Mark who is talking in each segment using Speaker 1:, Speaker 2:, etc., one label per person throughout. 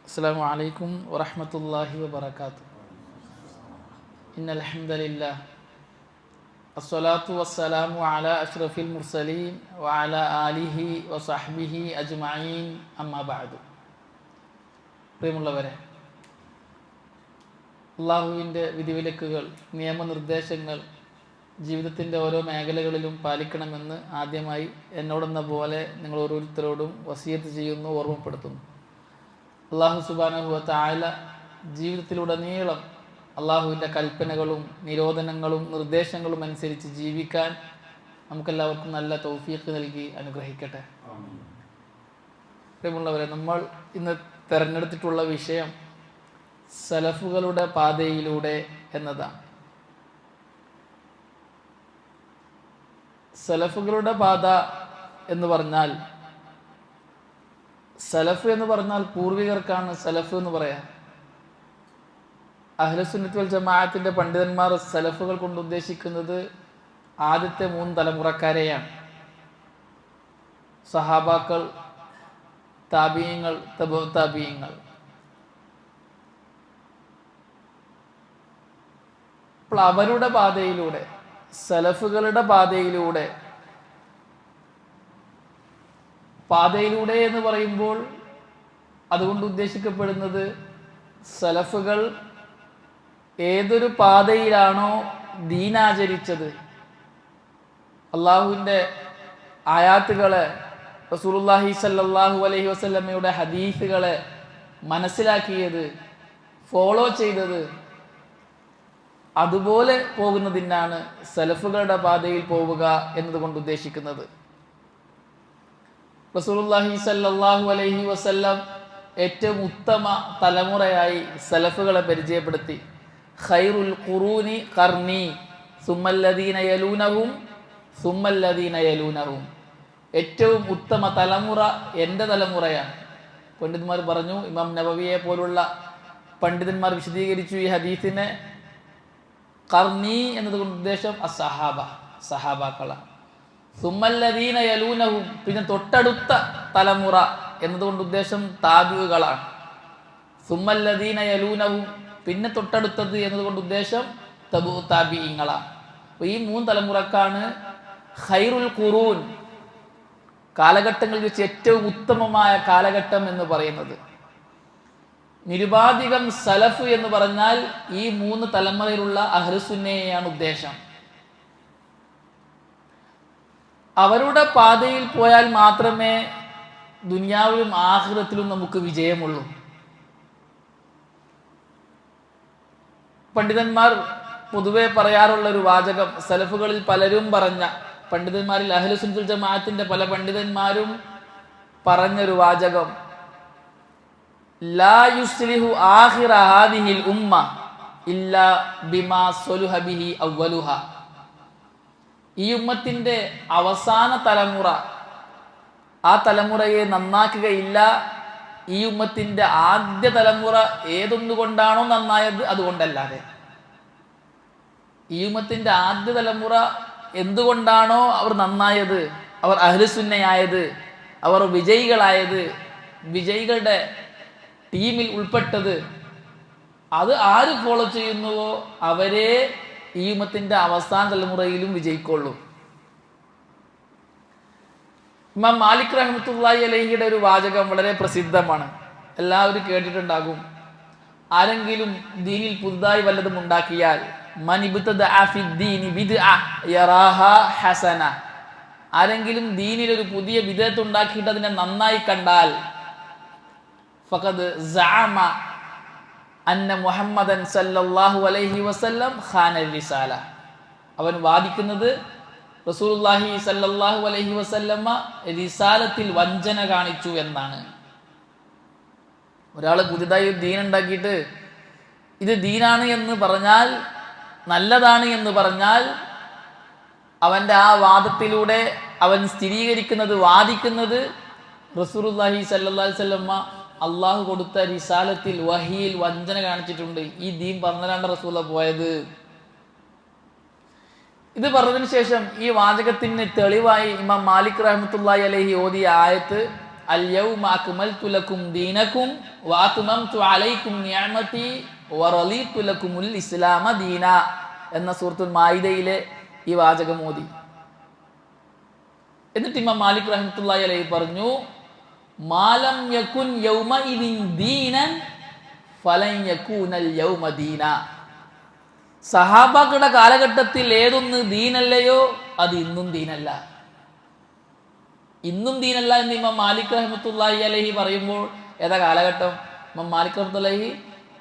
Speaker 1: السلام عليكم ورحمة الله وبركاته. إن الحمد لله الصلاة والسلام على أشرف المرسلين وعلى آله وصحبه أجمعين أما بعد. പ്രിയമുള്ളവരെ, അള്ളാഹുവിൻ്റെ വിധിവിലക്കുകൾ, നിയമനിർദ്ദേശങ്ങൾ ജീവിതത്തിൻ്റെ ഓരോ മേഖലകളിലും പാലിക്കണമെന്ന് ആദ്യമായി എന്നോടെന്ന പോലെ നിങ്ങൾ ഓരോരുത്തരോടും വസിയത്ത് ചെയ്യുന്നു, ഓർമ്മപ്പെടുത്തുന്നു. അള്ളാഹു സുബ്ഹാനഹു വ തആല ജീവിതത്തിലുടനീളം അള്ളാഹുവിൻ്റെ കൽപ്പനകളും നിരോധനങ്ങളും നിർദ്ദേശങ്ങളും അനുസരിച്ച് ജീവിക്കാൻ നമുക്കെല്ലാവർക്കും നല്ല തൗഫീഖ് നൽകി അനുഗ്രഹിക്കട്ടെ. പ്രിയമുള്ളവരെ, നമ്മൾ ഇന്ന് തിരഞ്ഞെടുത്തിട്ടുള്ള വിഷയം സലഫുകളുടെ പാതയിലൂടെ എന്നതാണ്. സലഫുകളുടെ പാത എന്ന് പറഞ്ഞാൽ, സലഫ് എന്ന് പറഞ്ഞാൽ പൂർവികർക്കാണ് സലഫ് എന്ന് പറയാം. അഹ്ലുസുന്നത്ത് വൽ ജമാഅത്തിന്റെ പണ്ഡിതന്മാർ സലഫുകൾ കൊണ്ട് ഉദ്ദേശിക്കുന്നത് ആദ്യത്തെ 3 തലമുറക്കാരെയാണ്. സഹാബാക്കൾ, താബിഈങ്ങൾ, തബഉ താബിഈങ്ങൾ. അപ്പോൾ അവരുടെ പാതയിലൂടെ, സലഫുകളുടെ പാതയിലൂടെ എന്ന് പറയുമ്പോൾ അതുകൊണ്ട് ഉദ്ദേശിക്കപ്പെടുന്നത് സലഫുകൾ ഏതൊരു പാതയിലാണോ ദീനാചരിച്ചത്, അള്ളാഹുവിൻ്റെ ആയാത്തുകളെ, റസൂലുള്ളാഹി സ്വല്ലല്ലാഹു അലൈഹി വസല്ലമയുടെ ഹദീസുകളെ മനസ്സിലാക്കിയത്, ഫോളോ ചെയ്തത്, അതുപോലെ പോകുന്നതിനാണ് സലഫുകളുടെ പാതയിൽ പോവുക എന്നതുകൊണ്ട് ഉദ്ദേശിക്കുന്നത്. റസൂലുള്ളാഹി സ്വല്ലല്ലാഹു അലൈഹി വസല്ലം ഏറ്റവും ഉത്തമ തലമുറയായി സലഫുകളെ പരിചയപ്പെടുത്തി. ഖൈറുൽ ഖുറൂനി ഖർനി സുമ്മല്ലദീന യലൂനഹും സുമ്മല്ലദീന യലൂനഹും. ഏറ്റവും ഉത്തമ തലമുറ എൻ്റെ തലമുറയാണ്. പണ്ഡിതന്മാർ പറഞ്ഞു, ഇമാം നബവിയെ പോലുള്ള പണ്ഡിതന്മാർ വിശദീകരിച്ചു ഈ ഹദീസിനെ. ഖർനി എന്നതുകൊണ്ട് ഉദ്ദേശം അസ്സഹാബ, സഹാബാക്കളാണ്. സുമ്മല്ലദീന യലൂനഹും, പിന്നെ തൊട്ടടുത്ത തലമുറ എന്നതുകൊണ്ട് ഉദ്ദേശം താബിഉകളാണ്. സുമ്മല്ലദീന യലൂനഹും, പിന്നെ തൊട്ടടുത്തത് എന്നതുകൊണ്ട് ഉദ്ദേശം തബഉ താബിഈങ്ങളാണ്. അപ്പോൾ ഈ 3 തലമുറക്കാണ് ഖൈറുൽ ഖുറൂൻ, കാലഘട്ടങ്ങളിൽ വെച്ച് ഏറ്റവും ഉത്തമമായ കാലഘട്ടം എന്ന് പറയുന്നത്. നിരുപാധികം സലഫ് എന്ന് പറഞ്ഞാൽ ഈ 3 തലമുറയിലുള്ള അഹ്ലുസുന്നയെയാണ് ഉദ്ദേശം. അവരുടെ പാതയിൽ പോയാൽ മാത്രമേ ദുനിയാവിലും ആഖിറത്തിലും നമുക്ക് വിജയമുള്ളൂ. പണ്ഡിതന്മാർ പൊതുവെ പറയാറുള്ള ഒരു വാചകം, സലഫുകളിൽ പലരും പറഞ്ഞ, പണ്ഡിതന്മാരിൽ അഹ്ലുസുന്നത്ത് വൽ ജമാഅത്തിന്റെ പല പണ്ഡിതന്മാരും പറഞ്ഞൊരു വാചകം, ലാ യുസ്ലിഹു ആഖിറ ഹാദിഹിൽ ഉമ്മ ഇല്ലാ ബിമാ സ്വലുഹ ബിഹി അവ്വലുഹ. ഈ ഉമ്മത്തിന്റെ അവസാന തലമുറ, ആ തലമുറയെ നന്നാക്കുകയില്ല ഈ ഉമ്മത്തിന്റെ ആദ്യ തലമുറ ഏതൊന്നുകൊണ്ടാണോ നന്നായത് അതുകൊണ്ടല്ലാതെ. ഈ ഉമ്മത്തിന്റെ ആദ്യ തലമുറ എന്തുകൊണ്ടാണോ അവർ നന്നായത്, അവർ അഹ്ലുസുന്നയായത്, അവർ വിജയികളായത്, വിജയികളുടെ ടീമിൽ ഉൾപ്പെട്ടത്, അത് ആര് ഫോളോ ചെയ്യുന്നുവോ അവരെ ഈ ഉമ്മത്തിന്റെ അവസാന തലമുറയിലും വിജയിക്കുള്ളൂ. ഇമാം മാലിക് റഹ്മത്തുള്ളാഹി അലൈഹിയുടെ ഒരു വാചകം വളരെ പ്രസിദ്ധമാണ്, എല്ലാവരും കേട്ടിട്ടുണ്ടാകും. ആരെങ്കിലും ദീനിൽ പുതുതായി വല്ലതും ഉണ്ടാക്കിയാൽ, മൻ ഇബ്തദഅ ഫിദ്ദീനി ബിദ്അ യറാഹാ ഹസന, ആരെങ്കിലും ദീനിൽ ഒരു പുതിയ ബിദ്അത്ത് ഉണ്ടാക്കിയിട്ട് അതിനെ നന്നായി കണ്ടാൽ, ഫഖദ് സഅമ അന്ന മുഹമ്മദൻ സല്ലല്ലാഹു അലൈഹി വസല്ലം ഖാന റിസാല, അവൻ വാദിക്കുന്നത് റസൂലുള്ളാഹി സല്ലല്ലാഹു അലൈഹി വസല്ലമ റിസാലത്തിൽ വഞ്ചന കാണിച്ചു എന്നാണ്. ഒരാൾ പുതിയതായി ഒരു ദീൻ ഉണ്ടാക്കിയിട്ട് ഇത് ദീനാണ് എന്ന് പറഞ്ഞാൽ, നല്ലതാണ് എന്ന് പറഞ്ഞാൽ, അവൻ്റെ ആ വാദത്തിലൂടെ അവൻ സ്ഥിരീകരിക്കുന്നത്, വാദിക്കുന്നത് റസൂലുള്ളാഹി സല്ലല്ലാഹു അലൈഹി വസല്ലമ അള്ളാഹു കൊടുത്ത റിസാലത്തിൽ, വഹിയിൽ വഞ്ചന കാണിച്ചിട്ടുണ്ട്, ഈ ദീൻ പറഞ്ഞാണ്ട് റസൂല പോയത്. ഇത് പറഞ്ഞതിന് ശേഷം ഈ വാചകത്തിന് തെളിവായി ഇമാം മാലിക് റഹ്മത്തുള്ളാഹി അലൈഹി ഓതിയ ആയത്ത് അൽ യൗമ അക്മൽതു ലക്കും ദീനക്കും വഅത്മംതു അലൈക്കും നിഅമതി വറളീതു ലക്കുമുൽ ഇസ്ലാമ ദീന എന്ന സൂറത്തുൽ മാഇദയിലെ ഈ വാചകം ഓതി. എന്നിട്ട് ഇമാം മാലിക് റഹ്മത്തുള്ളാഹി അലൈഹി പറഞ്ഞു, മാലം യകുൻ യൗമഇദിൻ ദീനൻ ഫലൻ യകൂനൽ യൗമ ദീന. സഹാബാക്കളുടെ കാലഘട്ടത്തിൽ ഏതൊന്ന് ദീനല്ലയോ അത് ഇന്നും ദീനല്ല. ഇന്നും ദീനല്ല എന്ന് ഇമാം മാലിക് റഹ്മത്തുള്ളാഹി അലൈഹി പറയുമ്പോൾ ഏതാ കാലഘട്ടം? ഇമാം മാലിക് റഹ്മത്തുള്ളാഹി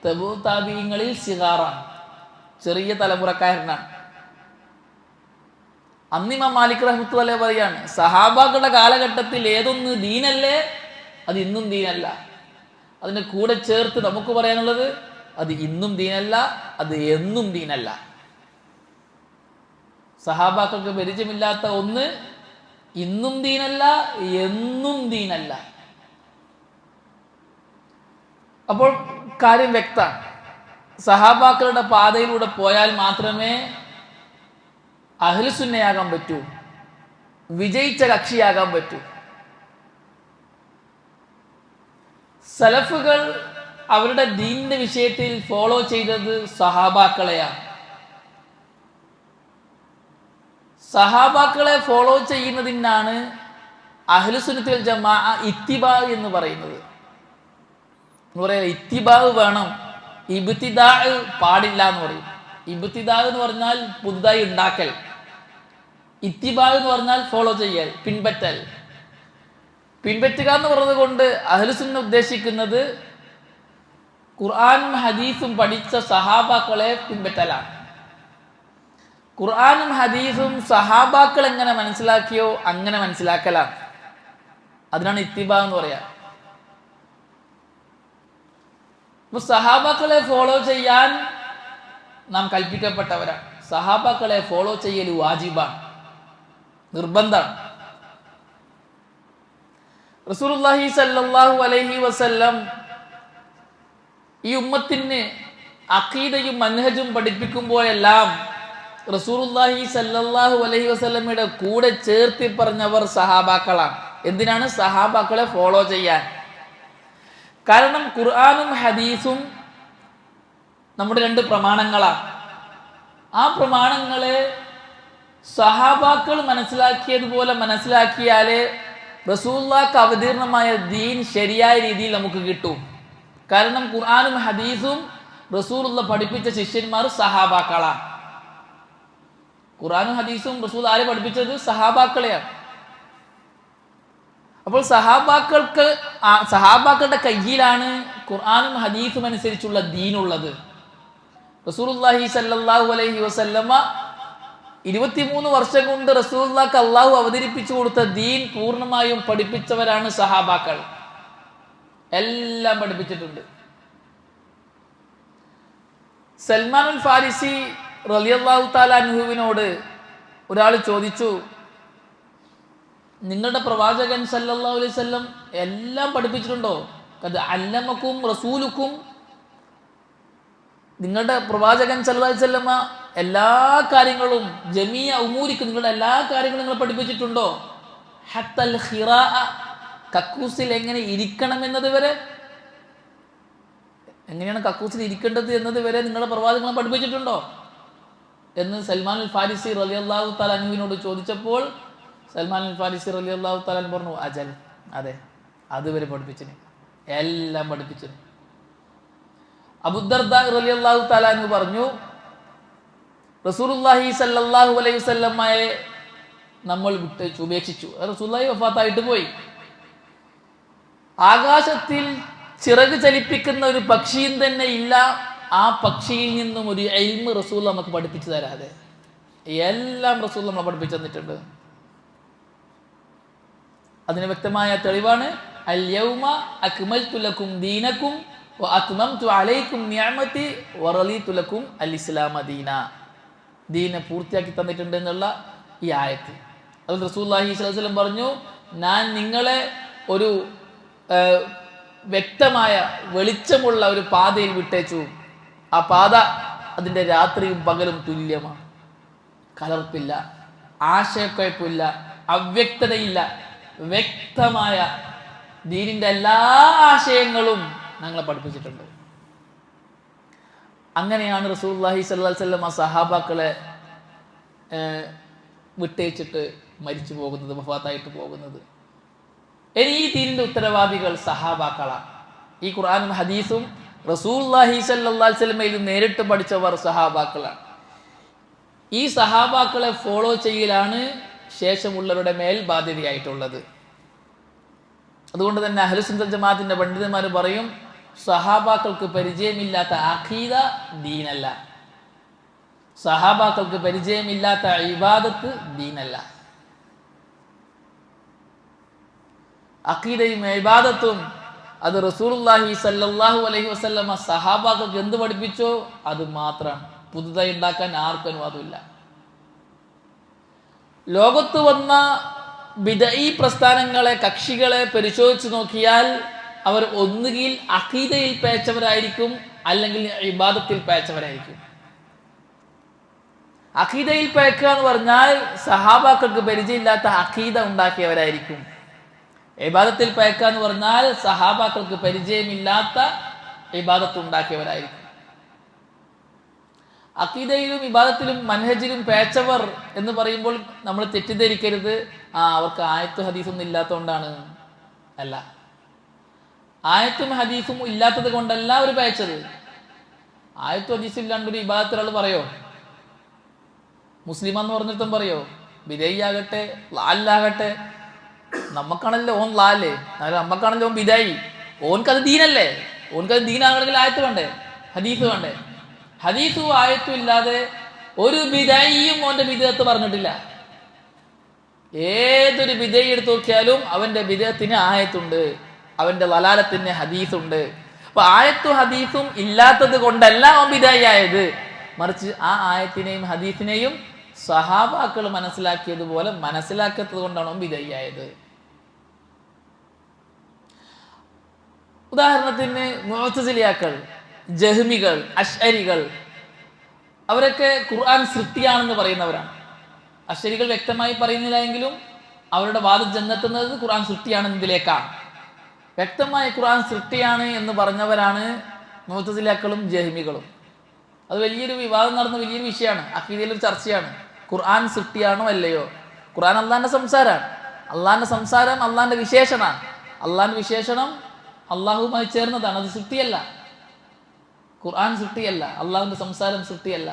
Speaker 1: തബൂ താബീങ്ങളിൽ സിഗാറാണ്, ചെറിയ തലമുറക്കാരനാണ്. അന്ന് ഇമാം മാലിക് റഹ്മത്തുള്ളാഹി പറയാണ്, സഹാബാക്കളുടെ കാലഘട്ടത്തിൽ ഏതൊന്ന് ദീനല്ലേ അത് ഇന്നും ദീനല്ല. അതിൻ്റെ കൂടെ ചേർത്ത് നമുക്ക് പറയാനുള്ളത് അത് ഇന്നും ദീനല്ല, അത് എന്നും ദീനല്ല. സഹാബാക്കൾക്ക് പരിചയമില്ലാത്ത ഒന്ന് ഇന്നും ദീനല്ല, എന്നും ദീനല്ല. അപ്പോൾ കാര്യം വ്യക്തമാണ്. സഹാബാക്കളുടെ പാതയിലൂടെ പോയാൽ മാത്രമേ അഹ്ലുസുന്നയാകാൻ പറ്റൂ, വിജയിച്ച കക്ഷിയാകാൻ പറ്റൂ. സലഫുകൾ അവരുടെ ദീനിന്റെ വിഷയത്തിൽ ഫോളോ ചെയ്തത് സഹാബാക്കളെയാണ്. സഹാബാക്കളെ ഫോളോ ചെയ്യുന്നതിനാണ് അഹ്ലുസുന്നത്ത് വൽ ജമാഅ ഇത്തിബാ എന്ന് പറയുന്നത്. എന്ന് പറയാ ഇത്തിബാ വേണം, ഇബ്തിദാ പാടില്ല എന്ന് പറയും. ഇബ്തിദാ എന്ന് പറഞ്ഞാൽ പുതുതായി ഉണ്ടാക്കൽ, ഇത്തിബാ എന്ന് പറഞ്ഞാൽ ഫോളോ ചെയ്യൽ, പിൻപറ്റൽ. പിൻപറ്റുക എന്ന് പറഞ്ഞത് കൊണ്ട് അഹ്ലുസുന്ന ഉദ്ദേശിക്കുന്നത് ഖുർആനും ഹദീസും പഠിച്ച സഹാബാക്കളെ പിൻപറ്റലാണ്. ഖുർആനും ഹദീസും സഹാബാക്കൾ എങ്ങനെ മനസ്സിലാക്കിയോ അങ്ങനെ മനസ്സിലാക്കലാണ്. അതിനാണ് ഇത്തിബാ എന്ന് പറയാ. അപ്പൊ സഹാബാക്കളെ ഫോളോ ചെയ്യാൻ നാം കൽപ്പിക്കപ്പെട്ടവരാണ്. സഹാബാക്കളെ ഫോളോ ചെയ്യൽ വാജിബാണ്, നിർബന്ധമാണ്. റസൂലുള്ളാഹി സ്വല്ലല്ലാഹു അലൈഹി വസല്ലം ഈ ഉമ്മത്തിന് അഖീദയും മൻഹജും പഠിപ്പിക്കുമ്പോഴെല്ലാം റസൂലുള്ളാഹി സ്വല്ലല്ലാഹു അലൈഹി വസല്ലമയുടെ കൂടെ ചേർത്തി പറഞ്ഞവർ സഹാബാക്കളാണ്. എന്തിനാണ്? സഹാബാക്കളെ ഫോളോ ചെയ്യാൻ. കാരണം ഖുർആനും ഹദീസും നമ്മുടെ രണ്ട് പ്രമാണങ്ങളാണ്. ആ പ്രമാണങ്ങളെ സഹാബാക്കൾ മനസ്സിലാക്കിയതുപോലെ മനസ്സിലാക്കിയാലേ റസൂലുള്ളാഹിക്ക് അവതീർണമായ ദീൻ ശരിയായ രീതിയിൽ നമുക്ക് കിട്ടും. കാരണം ഖുർആനും ഹദീസും റസൂലുള്ളാഹി പഠിപ്പിച്ച ശിഷ്യന്മാർ സഹാബാക്കളാണ്. ഖുർആനും ഹദീസും റസൂൽ ആരെ പഠിപ്പിച്ചത്? സഹാബാക്കളെയാണ്. അപ്പോൾ സഹാബാക്കളുടെ കയ്യിലാണ് ഖുർആനും ഹദീസും അനുസരിച്ചുള്ള ദീനുള്ളത്. റസൂലുള്ളാഹി സ്വല്ലല്ലാഹു അലൈഹി വസല്ലമ 23 വർഷം കൊണ്ട് റസൂലുള്ളാഹിക്ക് അള്ളാഹു അവതരിപ്പിച്ചു കൊടുത്ത ദീൻ പൂർണ്ണമായും പഠിപ്പിച്ചവരാണ് സഹാബാക്കൾ. എല്ലാം പഠിപ്പിച്ചിട്ടുണ്ട്. സൽമാനുൽ ഫാരിസി റളിയല്ലാഹു തആല അൻഹുവിനോട് ഒരാൾ ചോദിച്ചു, നിങ്ങളുടെ പ്രവാചകൻ സല്ലല്ലാഹു അലൈഹി വസല്ലം എല്ലാം പഠിപ്പിച്ചിട്ടുണ്ടോ? ഖദ് അല്ലമക്കും റസൂലുക്കും, നിങ്ങളുടെ പ്രവാചകൻ സല്ലല്ലാഹു അലൈഹി വസല്ലമ എല്ലാ കാര്യങ്ങളും ജമീഅ ഉമൂരിക്കും, നിങ്ങളുടെ എല്ലാ കാര്യങ്ങളും നിങ്ങൾ പഠിപ്പിച്ചിട്ടുണ്ടോ? ഹത്തൽ ഖിറാഅ, കക്കൂസിൽ എങ്ങനെ ഇരിക്കണം എന്നത് വരെ, എങ്ങനെയാണ് കക്കൂസിൽ ഇരിക്കേണ്ടത് എന്നത് വരെ നിങ്ങളുടെ പ്രവാചകൻ പഠിപ്പിച്ചിട്ടുണ്ടോ എന്ന് സൽമാൻ അൽ ഫാരിസി റളിയല്ലാഹു തആല അൻഹുവിനോട് ചോദിച്ചപ്പോൾ സൽമാൻ അൽ ഫാരിസി റളിയല്ലാഹു തആല പറഞ്ഞു, അജൽ, അതെ, അതുവരെ പഠിപ്പിച്ചിന്, എല്ലാം പഠിപ്പിച്ചിന്. അബൂദർദാ റളിയല്ലാഹു തആല അൻഹു പറഞ്ഞു, റസൂലുള്ളാഹി സ്വല്ലല്ലാഹു അലൈഹി വസല്ലമയെ നമ്മൾ ഉപേക്ഷിച്ചു. റസൂലുള്ളാഹി വഫാത്തായിട്ട് പോയി. ആകാശത്തിൽ ചിറക് ചലിപ്പിക്കുന്ന ഒരു പക്ഷിയും തന്നെ ഇല്ല. ആ പക്ഷിയിൽ നിന്നും ഒരു ഇൽമ് റസൂൽ നമുക്ക് പഠിപ്പിച്ചു തരാതെ. എല്ലാം റസൂൽ നമ്മൾ പഠിപ്പിച്ചു തന്നിട്ടുണ്ട്. അതിന് വ്യക്തമായ തെളിവാണ് അൽ യൗമ അക്മൽതു ലക്കും ദീനക്കും വഅത്മംതു അലൈക്കും നിഅമതി വറളീതു ലക്കും അൽ ഇസ്ലാമ ദീന. ദീനെ പൂർത്തിയാക്കി തന്നിട്ടുണ്ട് എന്നുള്ള ഈ ആയത്ത്. അത് റസൂലുള്ളാഹി സ്വല്ലല്ലാഹു അലൈഹി വസല്ലം പറഞ്ഞു, ഞാൻ നിങ്ങളെ ഒരു വ്യക്തമായ വെളിച്ചമുള്ള ഒരു പാതയിൽ വിട്ടേച്ചു. ആ പാത അതിൻ്റെ രാത്രിയും പകലും തുല്യമാണ്. കലർപ്പില്ല, ആശയക്കുഴപ്പമില്ല, അവ്യക്തതയില്ല, വ്യക്തമായ ദീനിന്റെ എല്ലാ ആശയങ്ങളും ഞങ്ങളെ പഠിപ്പിച്ചിട്ടുണ്ട്. അങ്ങനെയാണ് റസൂലുള്ളാഹി സ്വല്ലല്ലാഹു അലൈഹി വസല്ലം സഹാബാക്കളെ വിട്ടേച്ചിട്ട് മരിച്ചു പോകുന്നത്, വഫാത്തായിട്ട് പോകുന്നത്. ഇനി ഈ ദീനിന്റെ ഉത്തരവാദികൾ സഹാബാക്കളാണ്. ഈ ഖുർആനും ഹദീസും റസൂലുള്ളാഹി സ്വല്ലല്ലാഹു അലൈഹി വസല്ലമയിൽ നേരിട്ട് പഠിച്ചവർ സഹാബാക്കളാണ്. ഈ സഹാബാക്കളെ ഫോളോ ചെയ്യലാണ് ശേഷമുള്ളവരുടെ മേൽ ബാധ്യതയായിട്ടുള്ളത്. അതുകൊണ്ട് തന്നെ അഹ്ലുസുന്നത്ത് ജമാഅത്തിന്റെ പണ്ഡിതന്മാർ പറയും, സഹാബാക്കൾക്ക് പരിചയമില്ലാത്ത അഖീദ ദീനല്ല, സഹാബാക്കൾക്ക് പരിചയമില്ലാത്ത ഇബാദത്ത് ദീനല്ല. അഖീദയും ഇബാദത്തും അത് റസൂലുള്ളാഹി സ്വല്ലല്ലാഹു അലൈഹി വസല്ലമ സഹാബാക്കൾക്ക് എന്ത് പഠിപ്പിച്ചോ അത് മാത്രം, പുതുതായി ഉണ്ടാക്കാൻ ആർക്കും അനുവാദമില്ല. ലോകത്ത് വന്ന ബിദ്ഈ പ്രസ്ഥാനങ്ങളെ, കക്ഷികളെ പരിശോധിച്ച് നോക്കിയാൽ അവർ ഒന്നുകിൽ അഖീദയിൽ പേച്ചവരായിരിക്കും, അല്ലെങ്കിൽ ഇബാദത്തിൽ പേച്ചവരായിരിക്കും. അഖീദയിൽ പേക്കുക എന്ന് പറഞ്ഞാൽ സഹാബാക്കൾക്ക് പരിചയമില്ലാത്ത അഖീദ ഉണ്ടാക്കിയവരായിരിക്കും. ഇബാദത്തിൽ പേക്കുക എന്ന് പറഞ്ഞാൽ സഹാബാക്കൾക്ക് പരിചയമില്ലാത്ത ഇബാദത്ത് ഉണ്ടാക്കിയവരായിരിക്കും. അഖീദയിലും ഇബാദത്തിലും മൻഹജിലും പേച്ചവർ എന്ന് പറയുമ്പോൾ നമ്മൾ തെറ്റിദ്ധരിക്കരുത്, അവർക്ക് ആയത്തും ഹദീസൊന്നും ഇല്ലാത്തതുകൊണ്ടാണ്. അല്ല, ആയത്തും ഹദീസും ഇല്ലാത്തത് കൊണ്ടല്ല അവർ പേച്ചത്. ആയത്തും ഹദീസും ഇല്ലാണ്ട് ഒരു ഇബാദത്ത് ഒരാൾ പറയോ? മുസ്ലിം എന്ന് പറഞ്ഞിട്ടും പറയോ? ബിദഈ ആകട്ടെ ലാലാകട്ടെ, നമ്മക്കാണല്ലോ ഓൻ ലാല്, നമ്മക്കാണല്ലോ ഓൻ ബിദഈ. ഓൻക്കത് ദീനല്ലേ? ഓൻക്കത് ദീനാകണമെങ്കിൽ ആയത്ത് വേണ്ടേ, ഹദീസ് വേണ്ടേ? ഹദീസും ആയത്തും ഇല്ലാതെ ഒരു ബിദഈയും ഓന്റെ ബിദഅത്ത് പറഞ്ഞിട്ടില്ല. ഏതൊരു ബിദഈ എടുത്ത് നോക്കിയാലും അവന്റെ ബിദഅത്തിന് ആയത്തുണ്ട്, അവന്റെ ലലാലത്തിന് ഹദീസുണ്ട്. അപ്പൊ ആയത്തും ഹദീസും ഇല്ലാത്തത് കൊണ്ടല്ല അവൻ ബിദഈ ആയത്, മറിച്ച് ആ ആയത്തിനെയും ഹദീസിനെയും സഹാബാക്കൾ മനസ്സിലാക്കിയതുപോലെ മനസ്സിലാക്കാത്തത് കൊണ്ടാണ് അവൻ ബിദഈ ആയത്. ഉദാഹരണത്തിന് മുഅ്തസിലിയാക്കൾ, ജഹ്മികൾ, അശ്അരികൾ, അവരൊക്കെ ഖുർആൻ സൃഷ്ടിയാണെന്ന് പറയുന്നവരാണ്. അശ്അരികൾ വ്യക്തമായി പറയുന്നില്ല എങ്കിലും അവരുടെ വാദം ചെന്നെത്തുന്നത് ഖുർആൻ സൃഷ്ടിയാണെന്നതിലേക്കാണ്. വ്യക്തമായി ഖുർആൻ സൃഷ്ടിയാണ് എന്ന് പറഞ്ഞവരാണ് മുഅ്തസിലിയാക്കളും ജഹ്മികളും. അത് വലിയൊരു വിവാദം നടന്ന വലിയൊരു വിഷയമാണ്, അഖീദയിലൊരു ചർച്ചയാണ്. ഖുർആൻ സൃഷ്ടിയാണോ അല്ലയോ? ഖുർആൻ അള്ളാന്റെ സംസാരമാണ്. അള്ളാന്റെ സംസാരം അള്ളാന്റെ വിശേഷണമാണ്. അള്ളാന്റെ വിശേഷണം അള്ളാഹുമായി ചേർന്നതാണ്, അത് സൃഷ്ടിയല്ല. ഖുർആൻ സൃഷ്ടിയല്ല, അള്ളാഹുവിന്റെ സംസാരം സൃഷ്ടിയല്ല.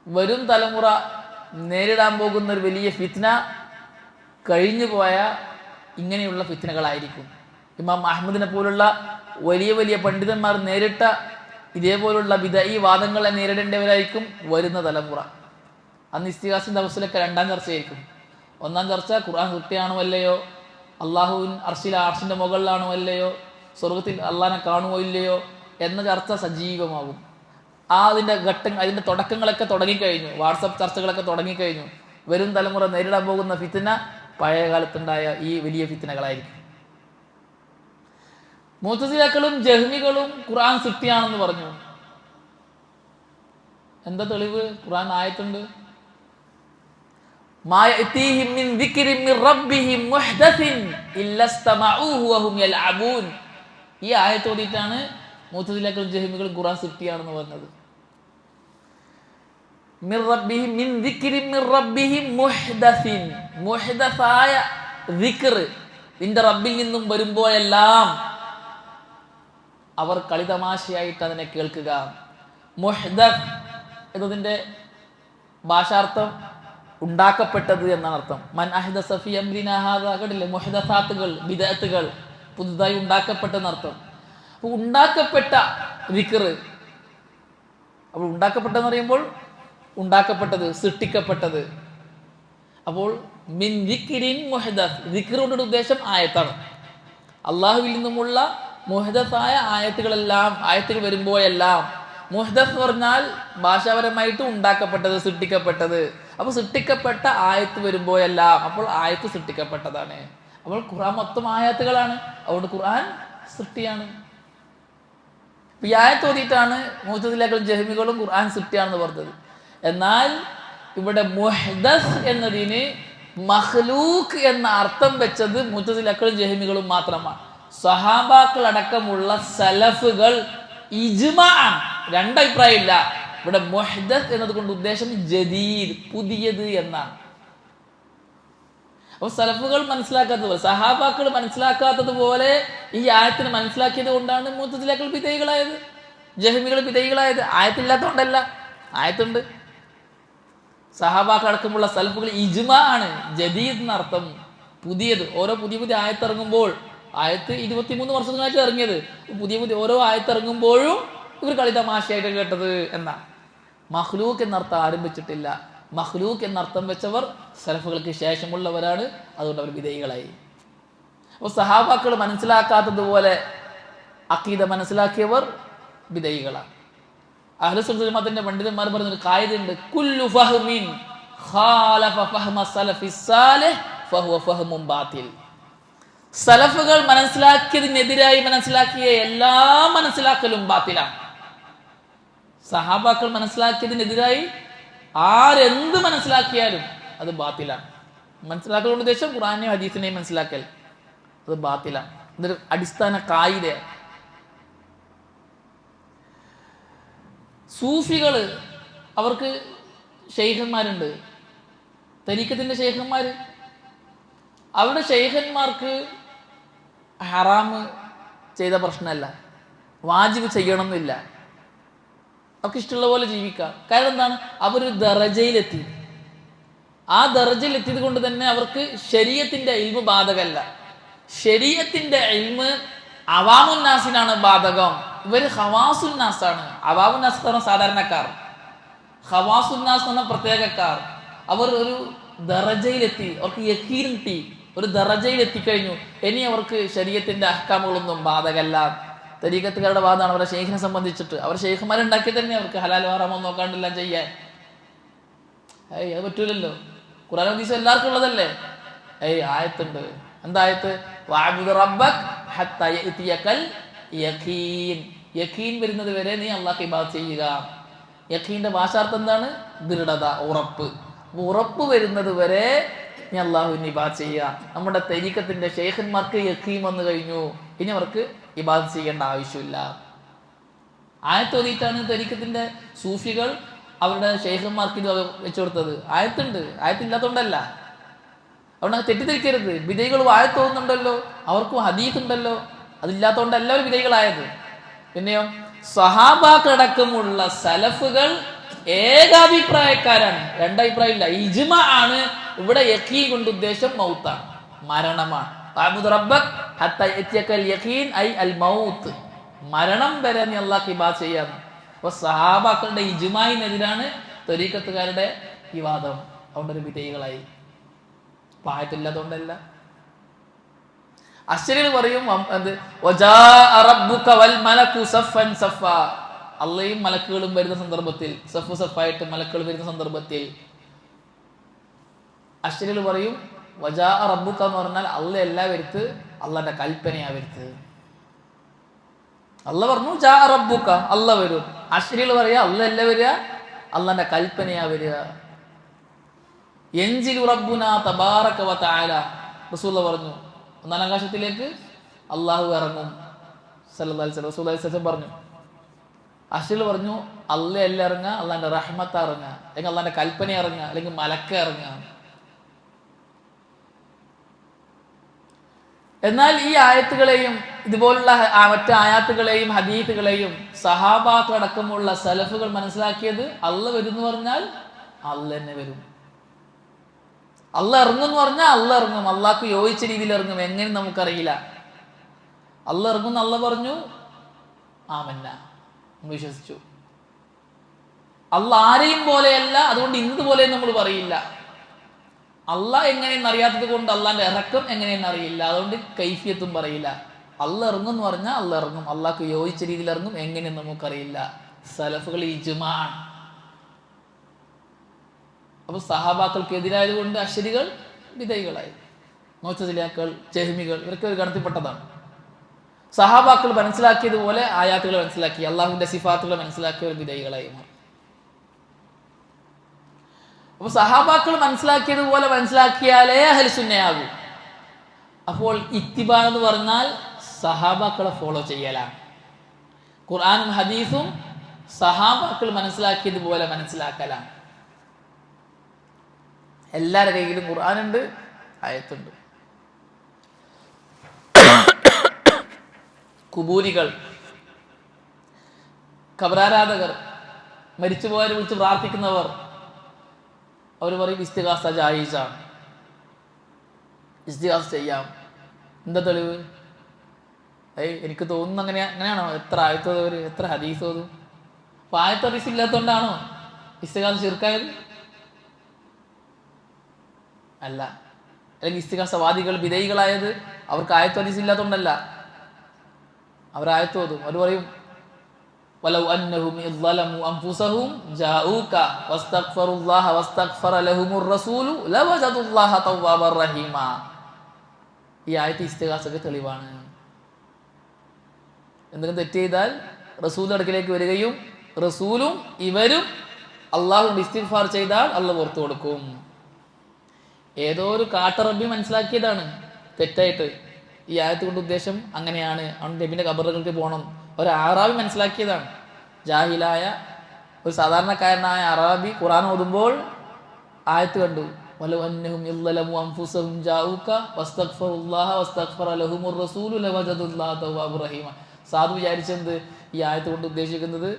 Speaker 1: വരും തലമുറ നേരിടാൻ പോകുന്ന ഒരു വലിയ ഫിത്ന കഴിഞ്ഞു പോയ ഇങ്ങനെയുള്ള ഫിത്നകളായിരിക്കും. ഇമാം അഹ്മദിനെ പോലുള്ള വലിയ വലിയ പണ്ഡിതന്മാർ നേരിട്ട ഇതേപോലുള്ള ബിദ്ഈ വാദങ്ങളെ നേരിടേണ്ടവരായിരിക്കും വരുന്ന തലമുറ. അന്ന് ഇസ്തിഗാസിന്റെ അവസ്ഥയിലൊക്കെ രണ്ടാം ചർച്ചയായിരിക്കും. ഒന്നാം ചർച്ച ഖുർആൻ സൃഷ്ടിയാണോ അല്ലയോ, അള്ളാഹുവിൻ അർഷിന്റെ മുകളിലാണോ അല്ലയോ, സ്വർഗത്തിൽ അള്ളാഹിനെ കാണുമോ ഇല്ലയോ എന്ന ചർച്ച സജീവമാകും. അതിന്റെ തുടക്കങ്ങളൊക്കെ തുടങ്ങിക്കഴിഞ്ഞു, വാട്സപ്പ് ചർച്ചകളൊക്കെ തുടങ്ങിക്കഴിഞ്ഞു. വരും തലമുറ നേരിടാൻ പോകുന്ന ഫിത്ന പഴയ കാലത്തുണ്ടായ ഈ വലിയ ഫിത്നകളായിരിക്കും. മുഅ്തസിലികളും ജഹ്മികളും ഖുർആൻ സൃഷ്ടിയാണെന്ന് പറഞ്ഞു. എന്താ തെളിവ്? ഖുർആൻ ആയത്തുണ്ട്, മാ യഅതീഹിം മിൻ ദിക്രിൻ മിൻ റബ്ബിഹിം മുഹ്ദസിൻ ഇല്ലസ്തമഊഹു വഹും യൽഅബൂൻ. ഈ ആയത്ത് ഓതിയിട്ടാണ് മുഅ്തസിലികളും ജഹ്മികളും ഖുർആൻ സൃഷ്ടിയാണെന്ന് പറഞ്ഞത്. മിൻ റബ്ബിഹിം മിൻ ദിക്രിൻ മിൻ റബ്ബിഹിം മുഹ്ദസിൻ, മുഹ്ദസായ ദിക്ർ നിന്റെ റബ്ബിൽ നിന്നും വരുമ്പോഴെല്ലാം അവർ കളിതമാശയായിട്ട് അതിനെ കേൾക്കുക. മുഹ്ദസ് എന്നതിൻ്റെ ഭാഷാർത്ഥം ഉണ്ടാക്കപ്പെട്ടത് എന്നാണ് അർത്ഥം. മൻ അഹ്ദസ ഫീ അംരിനാ ഹാദാ, കേട്ടില്ലേ? മുഹ്ദസാത്തുകൾ, ബിദ്അത്തുകൾ, പുതുതായി ഉണ്ടാക്കപ്പെട്ടെന്നർത്ഥം. അപ്പോൾ ഉണ്ടാക്കപ്പെട്ട ദിക്ർ, അപ്പോൾ ഉണ്ടാക്കപ്പെട്ടെന്ന് പറയുമ്പോൾ ഉണ്ടാക്കപ്പെട്ടത്, സൃഷ്ടിക്കപ്പെട്ടത്. അപ്പോൾ മിൻ ദിക്രിൻ മുഹ്ദസ്, ദിക്ർ കൊണ്ടുള്ള ഉദ്ദേശം ആയത്താണ്. അള്ളാഹുവിൽ നിന്നുമുള്ള മുഹ്ദസായ ആയത്തുകൾ വരുമ്പോഴെല്ലാം, മുഹ്ദസ് എന്ന് പറഞ്ഞാൽ ഭാഷാപരമായിട്ട് ഉണ്ടാക്കപ്പെട്ടത്, സൃഷ്ടിക്കപ്പെട്ടത്. അപ്പോൾ സൃഷ്ടിക്കപ്പെട്ട ആയത്ത് വരുമ്പോഴെല്ലാം അപ്പോൾ ആയത്ത് സൃഷ്ടിക്കപ്പെട്ടതാണ്. അപ്പോൾ ഖുർആൻ മൊത്തം ആയത്തുകളാണ്, അതുകൊണ്ട് ഖുർആൻ സൃഷ്ടിയാണ്. ഈ ആയത്ത് ഓതിയിട്ടാണ് മുഅ്തസിലികളും ജഹ്മികളും ഖുർആൻ സൃഷ്ടിയാണെന്ന് പറഞ്ഞത്. എന്നാൽ ഇവിടെ മുഹ്ദസ് എന്നതിന് മഖ്ലൂഖ് എന്ന അർത്ഥം വെച്ചത് മുഅ്തസിലകളും ജഹ്മികളും മാത്രമാണ്. സ്വഹാബാക്കൾ അടക്കമുള്ള സലഫുകൾ ഇജ്മാ ആണ്, രണ്ടഭിപ്രായമില്ല. ഇവിടെ മുഹ്ദസ് എന്നതുകൊണ്ട് ഉദ്ദേശം ജദീദ്, പുതിയത് എന്നാണ്. അപ്പൊ സലഫുകൾ മനസ്സിലാക്കാത്തതുപോലെ, സഹാബാക്കൾ മനസ്സിലാക്കാത്തതുപോലെ ഈ ആയത്തിന് മനസ്സിലാക്കിയത് കൊണ്ടാണ് മുഅ്തസിലകൾ ബിദഈകളായത്, ജഹ്മികൾ ബിദഈകളായത്. ആയത്തില്ലാത്തതുകൊണ്ടല്ല, ആയത്തുണ്ട്. സഹാബാക്കൾ അടക്കമുള്ള സലഫുകൾ ഇജ്മാ ആണ്, ജദീദ് എന്നർത്ഥം പുതിയത്. ഓരോ പുതിയ പുതിയ ആയത്തിറങ്ങുമ്പോൾ, ആയത്ത് 23 വർഷത്തിനായിട്ട് ഇറങ്ങിയത്, പുതിയ പുതിയ ഓരോ ആയത്തിറങ്ങുമ്പോഴും ഇവർ കളിതമാശയായിട്ട് കേട്ടത് എന്നാ. മഖ്ലൂഖ് എന്നർത്ഥം ആരംഭിച്ചിട്ടില്ല. മഖ്ലൂഖ് എന്നർത്ഥം വെച്ചവർ സലഫുകൾക്ക് ശേഷമുള്ളവരാണ്, അതുകൊണ്ട് അവർ ബിദഈകളായി. അപ്പോൾ സഹാബാക്കൾ മനസ്സിലാക്കാത്തതുപോലെ അഖീദ മനസ്സിലാക്കിയവർ ബിദഈകളാണ്. അഹ്ലുസുന്നത്ത് ജമാഅത്തിന്റെ പണ്ഡിതന്മാർ പറയുന്ന ഒരു കായികയുണ്ട്, കുല്ലു ഫഹ്മിൻ ഖാലഫ ഫഹ്മ സലഫി സാലിഹ് ഫഹുവ ഫഹ്മുൻ ബാതിൽ. സലഫുകൾ മനസ്സിലാക്കിയതിനെതിരായി മനസ്സിലാക്കിയ എല്ലാ മനസ്സിലാക്കലും ബാത്തിലാണ്. സഹാബാക്കൾ മനസ്സിലാക്കിയതിനെതിരായി ആരെന്ത് മനസ്സിലാക്കിയാലും അത് ബാത്തിലാണ്. മനസ്സിലാക്കലുകൊണ്ട് ഉദ്ദേശം ഖുർആനെയും ഹദീസിനെയും മനസ്സിലാക്കൽ, അത് ബാത്തിലാണ്. ഇതൊരു അടിസ്ഥാന കായികയാണ്. സൂഫികള് അവർക്ക് ഷെയ്ഖന്മാരുണ്ട്, തരീഖത്തിന്റെ ഷെയ്ഖന്മാര്. അവരുടെ ഷെയ്ഖന്മാർക്ക് ഹറാമ് ചെയ്ത പ്രശ്നമല്ല, വാജിബ് ചെയ്യണമെന്നില്ല, അവർക്ക് ഇഷ്ടമുള്ള പോലെ ജീവിക്കാം. കാരണം എന്താണ്, അവരൊരു ദറജയിലെത്തി. ആ ദറജയിൽ എത്തിയത് കൊണ്ട് തന്നെ അവർക്ക് ശരീഅത്തിന്റെ ഇൽമ് ബാധകമല്ല. ശരീഅത്തിന്റെ ഇൽമ് അവാമുന്നാസിനാണ് ബാധകം. ഇവര് ഖവാസുന്നാസാണ്. അവാമുന്നാസ് എന്ന് പറഞ്ഞ സാധാരണക്കാർ, ഖവാസുന്നാസ് എന്ന പ്രത്യേകക്കാർ. അവർ ഒരു ദറജയിലെത്തി, അവർക്ക് യഖീൻ കിട്ടി, ഒരു ദറജയിൽ എത്തിക്കഴിഞ്ഞു. ഇനി അവർക്ക് ശരീഅത്തിന്റെ അഹ്കാമുകളൊന്നും ബാധകമല്ല. തരീഖത്തുകാരുടെ വാദമാണ് അവരുടെ ഷെയ്ഖിനെ സംബന്ധിച്ചിട്ട്. അവർ ഷെയ്ഖുമാരുണ്ടാക്കി തന്നെ അവർക്ക് ഹലാൽ ഹറാമോ നോക്കാണ്ടെല്ലാം ചെയ്യാൻ. അത് പറ്റൂലല്ലോ. ഖുർആൻ ഹദീസ് എല്ലാവർക്കും ഉള്ളതല്ലേ. ആയത്തുണ്ട്. എന്തായത്ത്? വഅബ്ദു റബ്ബക ഹത്താ യഅതിയകൽ യഖീൻ. യഖീൻ വരുന്നത് വരെ നീ അല്ലാഹുവിനെ ഇബാദത്ത് ചെയ്യുക. യഖീന്റെ ഭാഷാർത്ഥം എന്താണ്? ദൃഢത, ഉറപ്പ്. ഉറപ്പ് വരുന്നത് വരെ നീ അല്ലാഹുവിനെ ഇബാദത്ത് ചെയ്യുക. നമ്മുടെ തരീഖത്തിന്റെ ഷെയ്ഖന്മാർക്ക് യഖീൻ വന്നു കഴിഞ്ഞു, ഇനി അവർക്ക് ഇബാദത്ത് ചെയ്യേണ്ട ആവശ്യമില്ല. ആയത്തോതിയിട്ടാണ് തരീഖത്തിന്റെ സൂഫികൾ അവരുടെ ഷെയ്ഖന്മാർക്ക് ഇത് വെച്ചു കൊടുത്തത്. ആയത്തുണ്ട്, ആയത്തില്ലാത്തതുകൊണ്ടല്ല. അതുകൊണ്ട് തെറ്റിദ്ധരിക്കരുത്. ബിദഈകളും ആയത്തോന്നുണ്ടല്ലോ, അവർക്കും ഹദീസ് ഉണ്ടല്ലോ, അതില്ലാത്തതുകൊണ്ടല്ല അവർ ബിദഈകളായത്. പിന്നെയോ സ്വഹാബാക്കടക്കമുള്ള സലഫുകൾ ഏകാഭിപ്രായക്കാരാണ്, രണ്ടഭിപ്രായമില്ല, ഇജ്മാ ആണ്. ഇവിടെ യഖീൻ കൊണ്ട് ഉദ്ദേശം മൗത്താണ്, മരണമാണ്. വഅബ്ദു റബ്ബക ഹത്താ യഅതിയകൽ യഖീൻ ഐ അൽ മൗത്ത്, മരണം വരെ നീ അല്ലാഹുവിനെ ഇബാദത്ത് ചെയ്യാന്ന്. അപ്പൊ സഹാബാക്കളുടെ ഇജ്മാഇനെതിരാണ് തരീഖത്തുകാരുടെ ഈ വാദം. അതുകൊണ്ടൊരു ബിദഈകളായി. പായത്തില്ലാത്തതുകൊണ്ടല്ല. അശ്ശരികൾ പറയും അള്ളയും മലക്കുകളും വരുന്ന സന്ദർഭത്തിൽ, സഫ് സഫായിട്ട് മലക്കുകൾ വരുന്ന സന്ദർഭത്തിൽ അശ്ശരികൾ പറയും വജാ റബ്ബുക എന്ന് പറഞ്ഞാൽ അള്ള അല്ല വരുത്ത്, അള്ളാന്റെ കൽപ്പനയാ വരുത്ത്. അള്ള പറഞ്ഞു ജാ റബ്ബുക, അള്ള വരും. അശ്ശരികൾ പറയാ അള്ള അല്ല വരിക, അള്ളാന്റെ കൽപ്പനയാ വരിക. യൻസിലു റബ്ബുനാ തബാറക വ തആല, റസൂലുള്ളാഹി പറഞ്ഞു ഒന്നാം ആകാശത്തിലേക്ക് അള്ളാഹു ഇറങ്ങും സല്ലല്ലാഹു അലൈഹി വസല്ലം. റസൂലുള്ളാഹി സ്വല്ലല്ലാഹു അലൈഹി വസല്ലം പറഞ്ഞു. അശ്ശരികൾ പറഞ്ഞു അള്ള അല്ല ഇറങ്ങുക, അള്ളാന്റെ റഹ്മത്ത് ഇറങ്ങുക, അല്ലെങ്കിൽ അള്ളാന്റെ കൽപ്പന ഇറങ്ങുക, അല്ലെങ്കിൽ മലക്ക ഇറങ്ങുക. എന്നാൽ ഈ ആയത്തുകളെയും ഇതുപോലുള്ള മറ്റ് ആയാത്തുകളെയും ഹദീത്തുകളെയും സഹാബാക്കളടക്കമുള്ള സലഫുകൾ മനസ്സിലാക്കിയത് അള്ള വരും എന്ന് പറഞ്ഞാൽ അള്ള തന്നെ വരും, അള്ള ഇറങ്ങും എന്ന് പറഞ്ഞാൽ അള്ള ഇറങ്ങും, അള്ളാഹ്ക്ക് യോജിച്ച രീതിയിൽ ഇറങ്ങും. എങ്ങനെ നമുക്കറിയില്ല. അള്ള ഇറങ്ങും അള്ള പറഞ്ഞു, ആമന്ന, വിശ്വസിച്ചു. അള്ള ആരെയും പോലെയല്ല, അതുകൊണ്ട് ഇന്നതുപോലെ നമ്മൾ പറയില്ല. അള്ളാഹ് എങ്ങനെയെന്ന് അറിയാത്തത് കൊണ്ട് അള്ളാന്റെ ഇറക്കം എങ്ങനെയെന്ന് അറിയില്ല, അതുകൊണ്ട് കൈഫിയത്തും പറയില്ല. അള്ള ഇറങ്ങും എന്ന് പറഞ്ഞാൽ അള്ള ഇറങ്ങും, അള്ളാഹ്ക്ക് യോജിച്ച രീതിയിൽ ഇറങ്ങും, എങ്ങനെയെന്ന് നമുക്കറിയില്ല. സലഫുകൾ ഇജ്മാ ആണ്. അപ്പൊ സഹാബാക്കൾക്ക് എതിരായത് കൊണ്ട് അശ്ശരികൾ ബിദഈകളായി. മുഅ്തസിലികൾ, ജഹ്മികൾ ഇവരൊക്കെ ഒരു ഗണത്തിൽപ്പെട്ടതാണ്. സഹാബാക്കൾ മനസ്സിലാക്കിയതുപോലെ ആയാത്തുകൾ മനസ്സിലാക്കി, അള്ളാഹുവിന്റെ സിഫാത്തുകൾ മനസ്സിലാക്കിയ ഒരു ബിദഈകളായി മാറി. അപ്പോൾ സഹാബാക്കൾ മനസ്സിലാക്കിയതുപോലെ മനസ്സിലാക്കിയാലേ അഹ്ലുസുന്നയാകൂ. അപ്പോൾ ഇത്തിബാ എന്ന് പറഞ്ഞാൽ സഹാബാക്കളെ ഫോളോ ചെയ്യലാണ്. ഖുർആനും ഹദീസും സഹാബാക്കൾ മനസ്സിലാക്കിയതുപോലെ മനസ്സിലാക്കലാണ്. എല്ലാവരുടെ കയ്യിലും ഖുർആനുണ്ട്, ആയത്തുണ്ട്. കുബൂരികൾ, ഖബറാരാധകർ, മരിച്ചുപോയവരെ വിളിച്ച് പ്രാർത്ഥിക്കുന്നവർ, അവർ പറയും ഇസ്തിഗാസ ജായിസാണ്, ഇസ്തിഗാസ ചെയ്യാം. എന്താ തെളിവ്? എനിക്ക് തോന്നുന്നു അങ്ങനെയാണോ? എത്ര ആയത്തോതവർ, എത്ര ഹദീസ് ഓതും? അപ്പോൾ ആയത്ത് ഹദീസ് ഇല്ലാത്തതുകൊണ്ടാണോ ഇസ്തിഗാസ ശിർക്കായത്? അല്ല. അല്ലെങ്കിൽ ഇസ്തിഗാസവാദികൾ വിധേയികളായത് അവർക്ക് ആയത്ത് ഹദീസ് ഇല്ലാത്തതുകൊണ്ടല്ല. അവർ ആയത്ത് ഓതും. അവർ പറയും വലൗ അന്നഹും ഇദ് ളലമു അൻഫുസഹും ജാഊക വസ്തഗ്ഫറുല്ലാഹ വസ്തഗ്ഫറ ലഹുമുർ റസൂലു ലവജദുല്ലാഹ തവ്വാബർ റഹീമ. ഈ ആയത്ത് ഇസ്തിഗാസക്ക് തെളിവാണ്. എന്തെങ്കിലും തെറ്റ് ചെയ്താൽ റസൂലിന്റെ അടുക്കിലേക്ക് വരികയും റസൂലും ഇവരും അള്ളാഹുവിന്റെ ഇസ്തിഗ്ഫാർ ചെയ്താൽ അള്ളാഹ് പുറത്തു കൊടുക്കും. ഏതോ ഒരു കാട്ടറബി മനസ്സിലാക്കിയതാണ് തെറ്റായിട്ട്. ഈ ആയത്ത് കൊണ്ട് ഉദ്ദേശം അങ്ങനെയാണ്, അവൻ നബിന്റെ ഖബറുകൾക്ക് പോകണം. ഒരു അറാബി മനസ്സിലാക്കിയതാണ്. ജാഹിലായ ഒരു സാധാരണക്കാരനായ അറാബി ഖുർആൻ ഓതുമ്പോൾ ആയത്ത് കണ്ടു, വലൗ അന്നഹും യളമു അൻഫുസഹും ജാഊക വസ്തഗ്ഫറുല്ലാഹ വസ്തഗ്ഫറ ലഹുമുർ റസൂലു ലവജദുല്ലാഹ തവ്വാബുർ റഹീമ. സാധു വിചാരിച്ചെന്ത്, ഈ ആയത്ത് കൊണ്ട് ഉദ്ദേശിക്കുന്നത്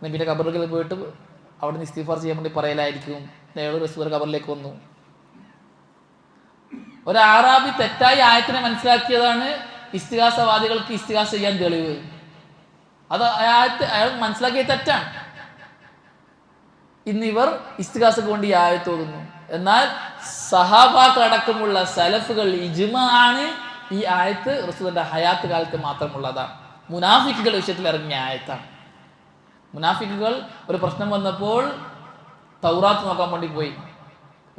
Speaker 1: നബിയുടെ ഖബറുകളിൽ പോയിട്ട് അവിടെ നിന്ന് ഇസ്തിഗ്ഫാർ ചെയ്യാൻ വേണ്ടി പറയലായിരിക്കും. അയാൾ റസൂലിന്റെ ഖബറിലേക്ക് വന്നു. ഒരു ആറാബി തെറ്റായി ആയത്തിനെ മനസ്സിലാക്കിയതാണ് ഇസ്തിഗാസവാദികൾക്ക് ഇസ്തിഗാസ ചെയ്യാൻ തെളിവ്. അത് ആയത്ത് അയാൾ മനസ്സിലാക്കിയത് തെറ്റാണ്. ഇന്നിവർ ഇസ്തിഗാസക്ക് വേണ്ടി ഈ ആയത്ത് ഓതുന്നു. എന്നാൽ സഹാബാക്കളടക്കമുള്ള സലഫുകൾ ഇജ്മാ ആണ് ഈ ആയത്ത് റസൂലിന്റെ ഹയാത്ത് കാലത്ത് മാത്രമുള്ളതാണ്. മുനാഫിക്കുകളുടെ വിഷയത്തിൽ ഇറങ്ങിയ ആയത്താണ്. മുനാഫിക്കുകൾ ഒരു പ്രശ്നം വന്നപ്പോൾ തൗറാത്ത് നോക്കാൻ വേണ്ടി പോയി.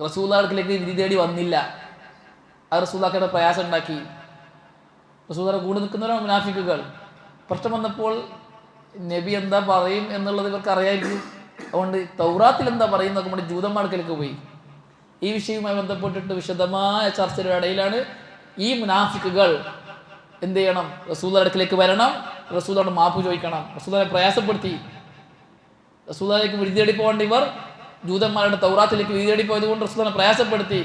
Speaker 1: റസൂലുള്ളാഹിലേക്ക് വിധി തേടി വന്നില്ല. ആ റസൂലുള്ളാഹിയുടെ പ്രയാസം ഉണ്ടാക്കി. റസൂലുള്ളാഹിയുടെ കൂടെ നിൽക്കുന്നവരാണ് മുനാഫിക്കുകൾ. പ്രശ്നം വന്നപ്പോൾ നബി എന്താ പറയും എന്നുള്ളത് ഇവർക്ക് അറിയായിരിക്കും. അതുകൊണ്ട് തൗറാത്തിൽ എന്താ പറയുന്നതൊക്കെ വേണ്ടി ജൂതന്മാർക്കിലേക്ക് പോയി. ഈ വിഷയവുമായി ബന്ധപ്പെട്ടിട്ട് വിശദമായ ചർച്ചയുടെ ഇടയിലാണ് ഈ മുനാഫിക്കുകൾ എന്ത് ചെയ്യണം, റസൂലുള്ളാഹിയുടെ അടുക്കലേക്ക് വരണം, റസൂലുള്ളാഹിയോട് മാപ്പ് ചോദിക്കണം. റസൂലുള്ളാഹിയെ പ്രയാസപ്പെടുത്തി. റസൂലുള്ളാഹിലേക്ക് വിധി തേടി പോകേണ്ട ഇവർ ജൂതന്മാരുടെ തൗറാത്തിലേക്ക് വിധി തേടി പോയത് കൊണ്ട് റസൂലുള്ളാഹിയെ പ്രയാസപ്പെടുത്തി.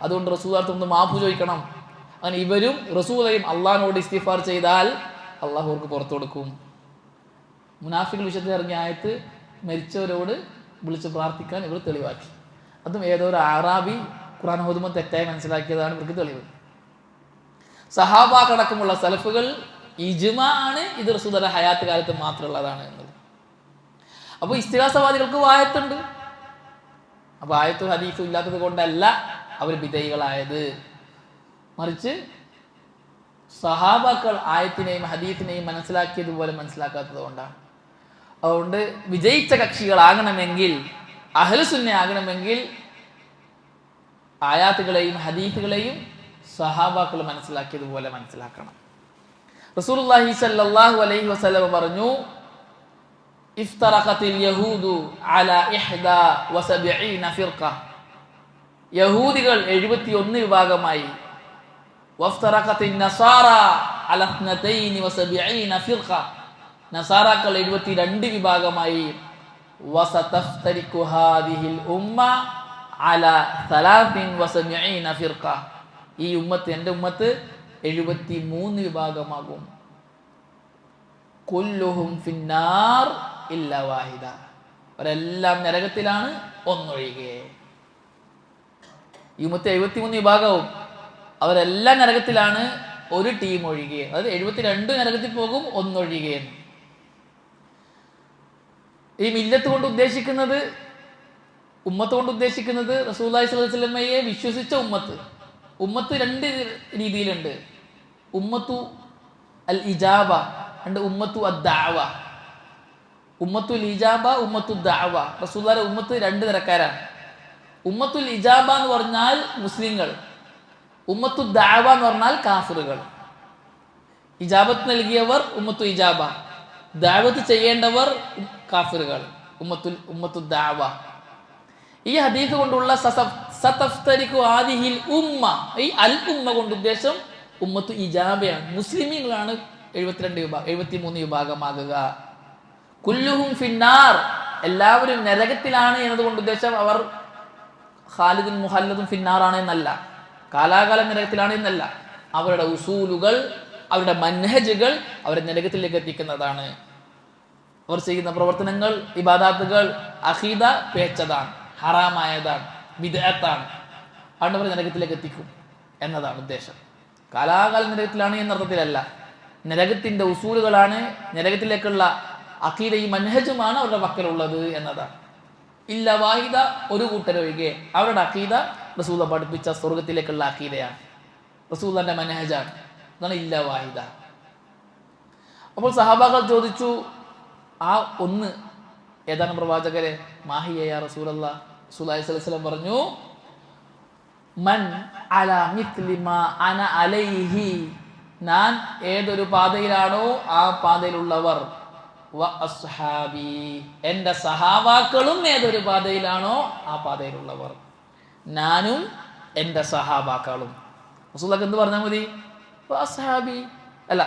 Speaker 1: അതുകൊണ്ട് റസൂലുള്ളാഹിയുടെ അടുത്ത് മാപ്പ് ചോദിക്കണം. അങ്ങനെ ഇവരും റസൂലയും അള്ളാഹിനോട് ഇസ്തിഗ്ഫാർ ചെയ്താൽ അള്ളാഹു അവർക്ക് പുറത്തു കൊടുക്കും. മുനാഫിക്കുകൾ വിഷയത്തിൽ ഇറങ്ങിയ ആയത്ത് മരിച്ചവരോട് വിളിച്ച് പ്രാർത്ഥിക്കാൻ ഇവർ തെളിവാക്കി. അതും ഏതോ ഒരു അറാബി ഖുർആൻ ഓതുമ്പോൾ തെറ്റായി മനസ്സിലാക്കിയതാണ് ഇവർക്ക് തെളിവ്. സഹാബാക്കടക്കമുള്ള സലഫുകൾ ഇജ്മാ ആണ് ഇത് റസൂലുള്ളാഹിയുടെ ഹയാത്ത് കാലത്ത് മാത്രമുള്ളതാണ് എന്നത്. അപ്പോൾ ഇസ്തിഗാസവാദികൾക്ക് ആയത്തുണ്ട്. അപ്പോൾ ആയത്തും ഹദീസും ഇല്ലാത്തത് കൊണ്ടല്ല അവർ വിധേയികളായത്, മറിച്ച് സഹാബാക്കൾ ആയത്തിനെയും ഹദീസിനെയും മനസ്സിലാക്കിയതുപോലെ മനസ്സിലാക്കാത്തത് കൊണ്ടാണ്. അതുകൊണ്ട് വിജയിച്ച കക്ഷികളാകണമെങ്കിൽ, അഹ്ലുസുന്ന ആകണമെങ്കിൽ ആയാത്തുകളെയും ഹദീസുകളെയും സഹാബാക്കൾ മനസ്സിലാക്കിയതുപോലെ മനസ്സിലാക്കണം. റസൂലുള്ളാഹി സ്വല്ലല്ലാഹു അലൈഹി വസല്ലം പറഞ്ഞു, ഇഫ്തറഖത്തിൽ യഹൂദു അലാ 71 ഫിർഖ. യഹൂദികൾ 71 വിഭാഗമായി. വഫ്തറഖത്തിൻ നസാറ അലാ 72 ഫിർഖ. നസാറാക്കൾ 72 വിഭാഗമായി. വസതഫ്തരിഖു ഹാദിഹിൽ ഉമ്മ അലാ 73 ഫിർഖ. ഈ ഉമ്മത്ത്, എൻ്റെ ഉമ്മത്ത് 73 വിഭാഗമാകും. കുല്ലുഹും ഫിന്നാർ ഇല്ലാ വാഹിദ. അവരെല്ലാം നരകത്തിലാണ് ഒന്നൊഴികെ. ഈ ഉമ്മത്ത് 73 വിഭാഗവും അവരെല്ലാം നരകത്തിലാണ്, ഒരു ടീം ഒഴികെ. അതായത് 72 നരകത്തിൽ പോകും, ഒന്നൊഴികെ. ഈ മില്ലത്ത് കൊണ്ട് ഉദ്ദേശിക്കുന്നത്, ഉമ്മത്ത് കൊണ്ട് ഉദ്ദേശിക്കുന്നത് റസൂലുള്ളാഹി സ്വല്ലല്ലാഹു അലൈഹി വസല്ലമയെ വിശ്വസിച്ച ഉമ്മത്ത്. ഉമ്മത്ത് 2 രീതിയിലുണ്ട്. ഉമ്മത്തു അൽ ഇജാബ ഉണ്ട്, ഉമ്മത്തു അദ്ദഅവ. ഉമ്മത്തുൽ ഇജാബ, ഉമ്മത്തു ദഅവ. റസൂലുള്ളാഹിയുടെ ഉമ്മത്ത് 2 തരക്കാരാണ്. ഉമ്മത്തുൽ ഇജാബ എന്ന് പറഞ്ഞാൽ മുസ്ലിങ്ങൾ, ഉമ്മത്തു ദഅവ എന്ന് പറഞ്ഞാൽ കാഫിറുകൾ. ഇജാബത്ത് നൽകിയവർ ഉമ്മത്തു ഇജാബ, ദഅവത്ത് ചെയ്യേണ്ടവർ കാഫിറുകൾ, ഉമ്മത്തു ദഅവ. ഈ ഹദീസ് കൊണ്ടുള്ള സതഫ്തരിഖു ആദിഹിൽ ഉമ്മ, ഈ അൽ ഉമ്മ കൊണ്ട് ഉദ്ദേശം ഉമ്മത്തു ഇജാബയാണ്. മുസ്ലിമീങ്ങളാണ് 73 വിഭാഗമാകുക. കുല്ലുഹും ഫിന്നാർ, എല്ലാവരും നരകത്തിലാണ് എന്നതുകൊണ്ട് ഉദ്ദേശം അവർ ഖാലിദും മുഹല്ലദും ഫിന്നാറാണ് എന്നല്ല, കാലാകാലം നരകത്തിലാണ് എന്നല്ല. അവരുടെ ഉസൂലുകൾ, അവരുടെ മൻഹജുകൾ അവരെ നരകത്തിലേക്ക് എത്തിക്കുന്നതാണ്. അവർ ചെയ്യുന്ന പ്രവർത്തനങ്ങൾ, ഇബാദാത്തുകൾ, അഖീദ പേച്ചതാണ്, ഹറാമായതാണ്, ബിദ്അത്താണ്. അതുകൊണ്ട് അവർ നരകത്തിലേക്ക് എത്തിക്കും എന്നതാണ് ഉദ്ദേശം. കാലാകാലം നരകത്തിലാണ് എന്നർത്ഥത്തിലല്ല. നരകത്തിന്റെ ഉസൂലുകളാണ്, നരകത്തിലേക്കുള്ള അഖീദയും മൻഹജുമാണ് അവരുടെ പക്കലുള്ളത് എന്നതാണ്. ഇല്ല വാഹിദ, ഒരു കൂട്ടരൊഴികെ അവരുടെ അഖീദ റസൂല പഠിപ്പിച്ച സ്വർഗത്തിലേക്കുള്ള അഖീദയാണ്, റസൂലിന്റെ മൻഹജാണ്. അതാണ് ഇല്ല വാഹിദ. അപ്പോൾ സഹാബാക്കൾ ചോദിച്ചു, ആ ഒന്ന് ഏതാണ് പ്രവാചകരെ? മാഹിയ യാ റസൂലല്ലാഹ്. റസൂലുള്ളാഹി സ്വല്ലല്ലാഹു അലൈഹി വസല്ലം പറഞ്ഞു, മൻ അലാ മിത്ലി മാ അന അലൈഹി, ഞാൻ ഏതൊരു പാതയിലാണോ ആ പാതയിലുള്ളവർ, വ അസ്ഹാബി, എൻ്റെ സഹാബാക്കളും ഏതൊരു പാതയിലാണോ ആ പാതയിലുള്ളവർ, ഞാനും എൻ്റെ സഹാബാക്കളും. റസൂലുള്ളാഹി എന്ത് പറഞ്ഞാൽ മതി? വ അസ്ഹാബി അല്ല,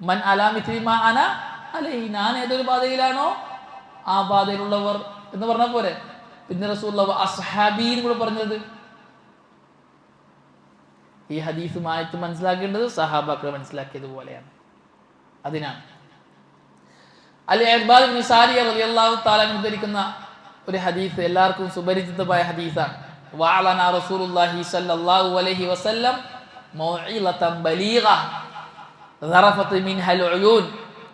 Speaker 1: മൻ അലാ മിത്ലി മാ അന അലൈഹി, ഞാൻ ഏതൊരു പാതയിലാണോ ആ പാതയിലുള്ളവർ എന്ന് പറഞ്ഞാൽ പോരെ. പിന്നെ റസൂലുള്ളാഹി അസ്ഹാബി എന്ന് കൂടെ പറഞ്ഞത്. ഈ ഹദീസുമായിട്ട് മനസ്സിലാക്കേണ്ടത് സഹാബാക്കൾ മനസ്സിലാക്കിയതുപോലെയാണ്. അതിനാണ് അൽ-ഇർബാദ് ഇബ്നു സാരിയ റളിയല്ലാഹു തആല ഉദ്ധരിക്കുന്ന ഒരു ഹദീസ് എല്ലാവർക്കും സുപരിചിതമായ ഹദീസാണ്. വഅലന റസൂലുള്ളാഹി സ്വല്ലല്ലാഹു അലൈഹി വസല്ലം മൗഇലതൻ ബലീഗ ളറഫത് മിൻഹൽ ഉയൂൻ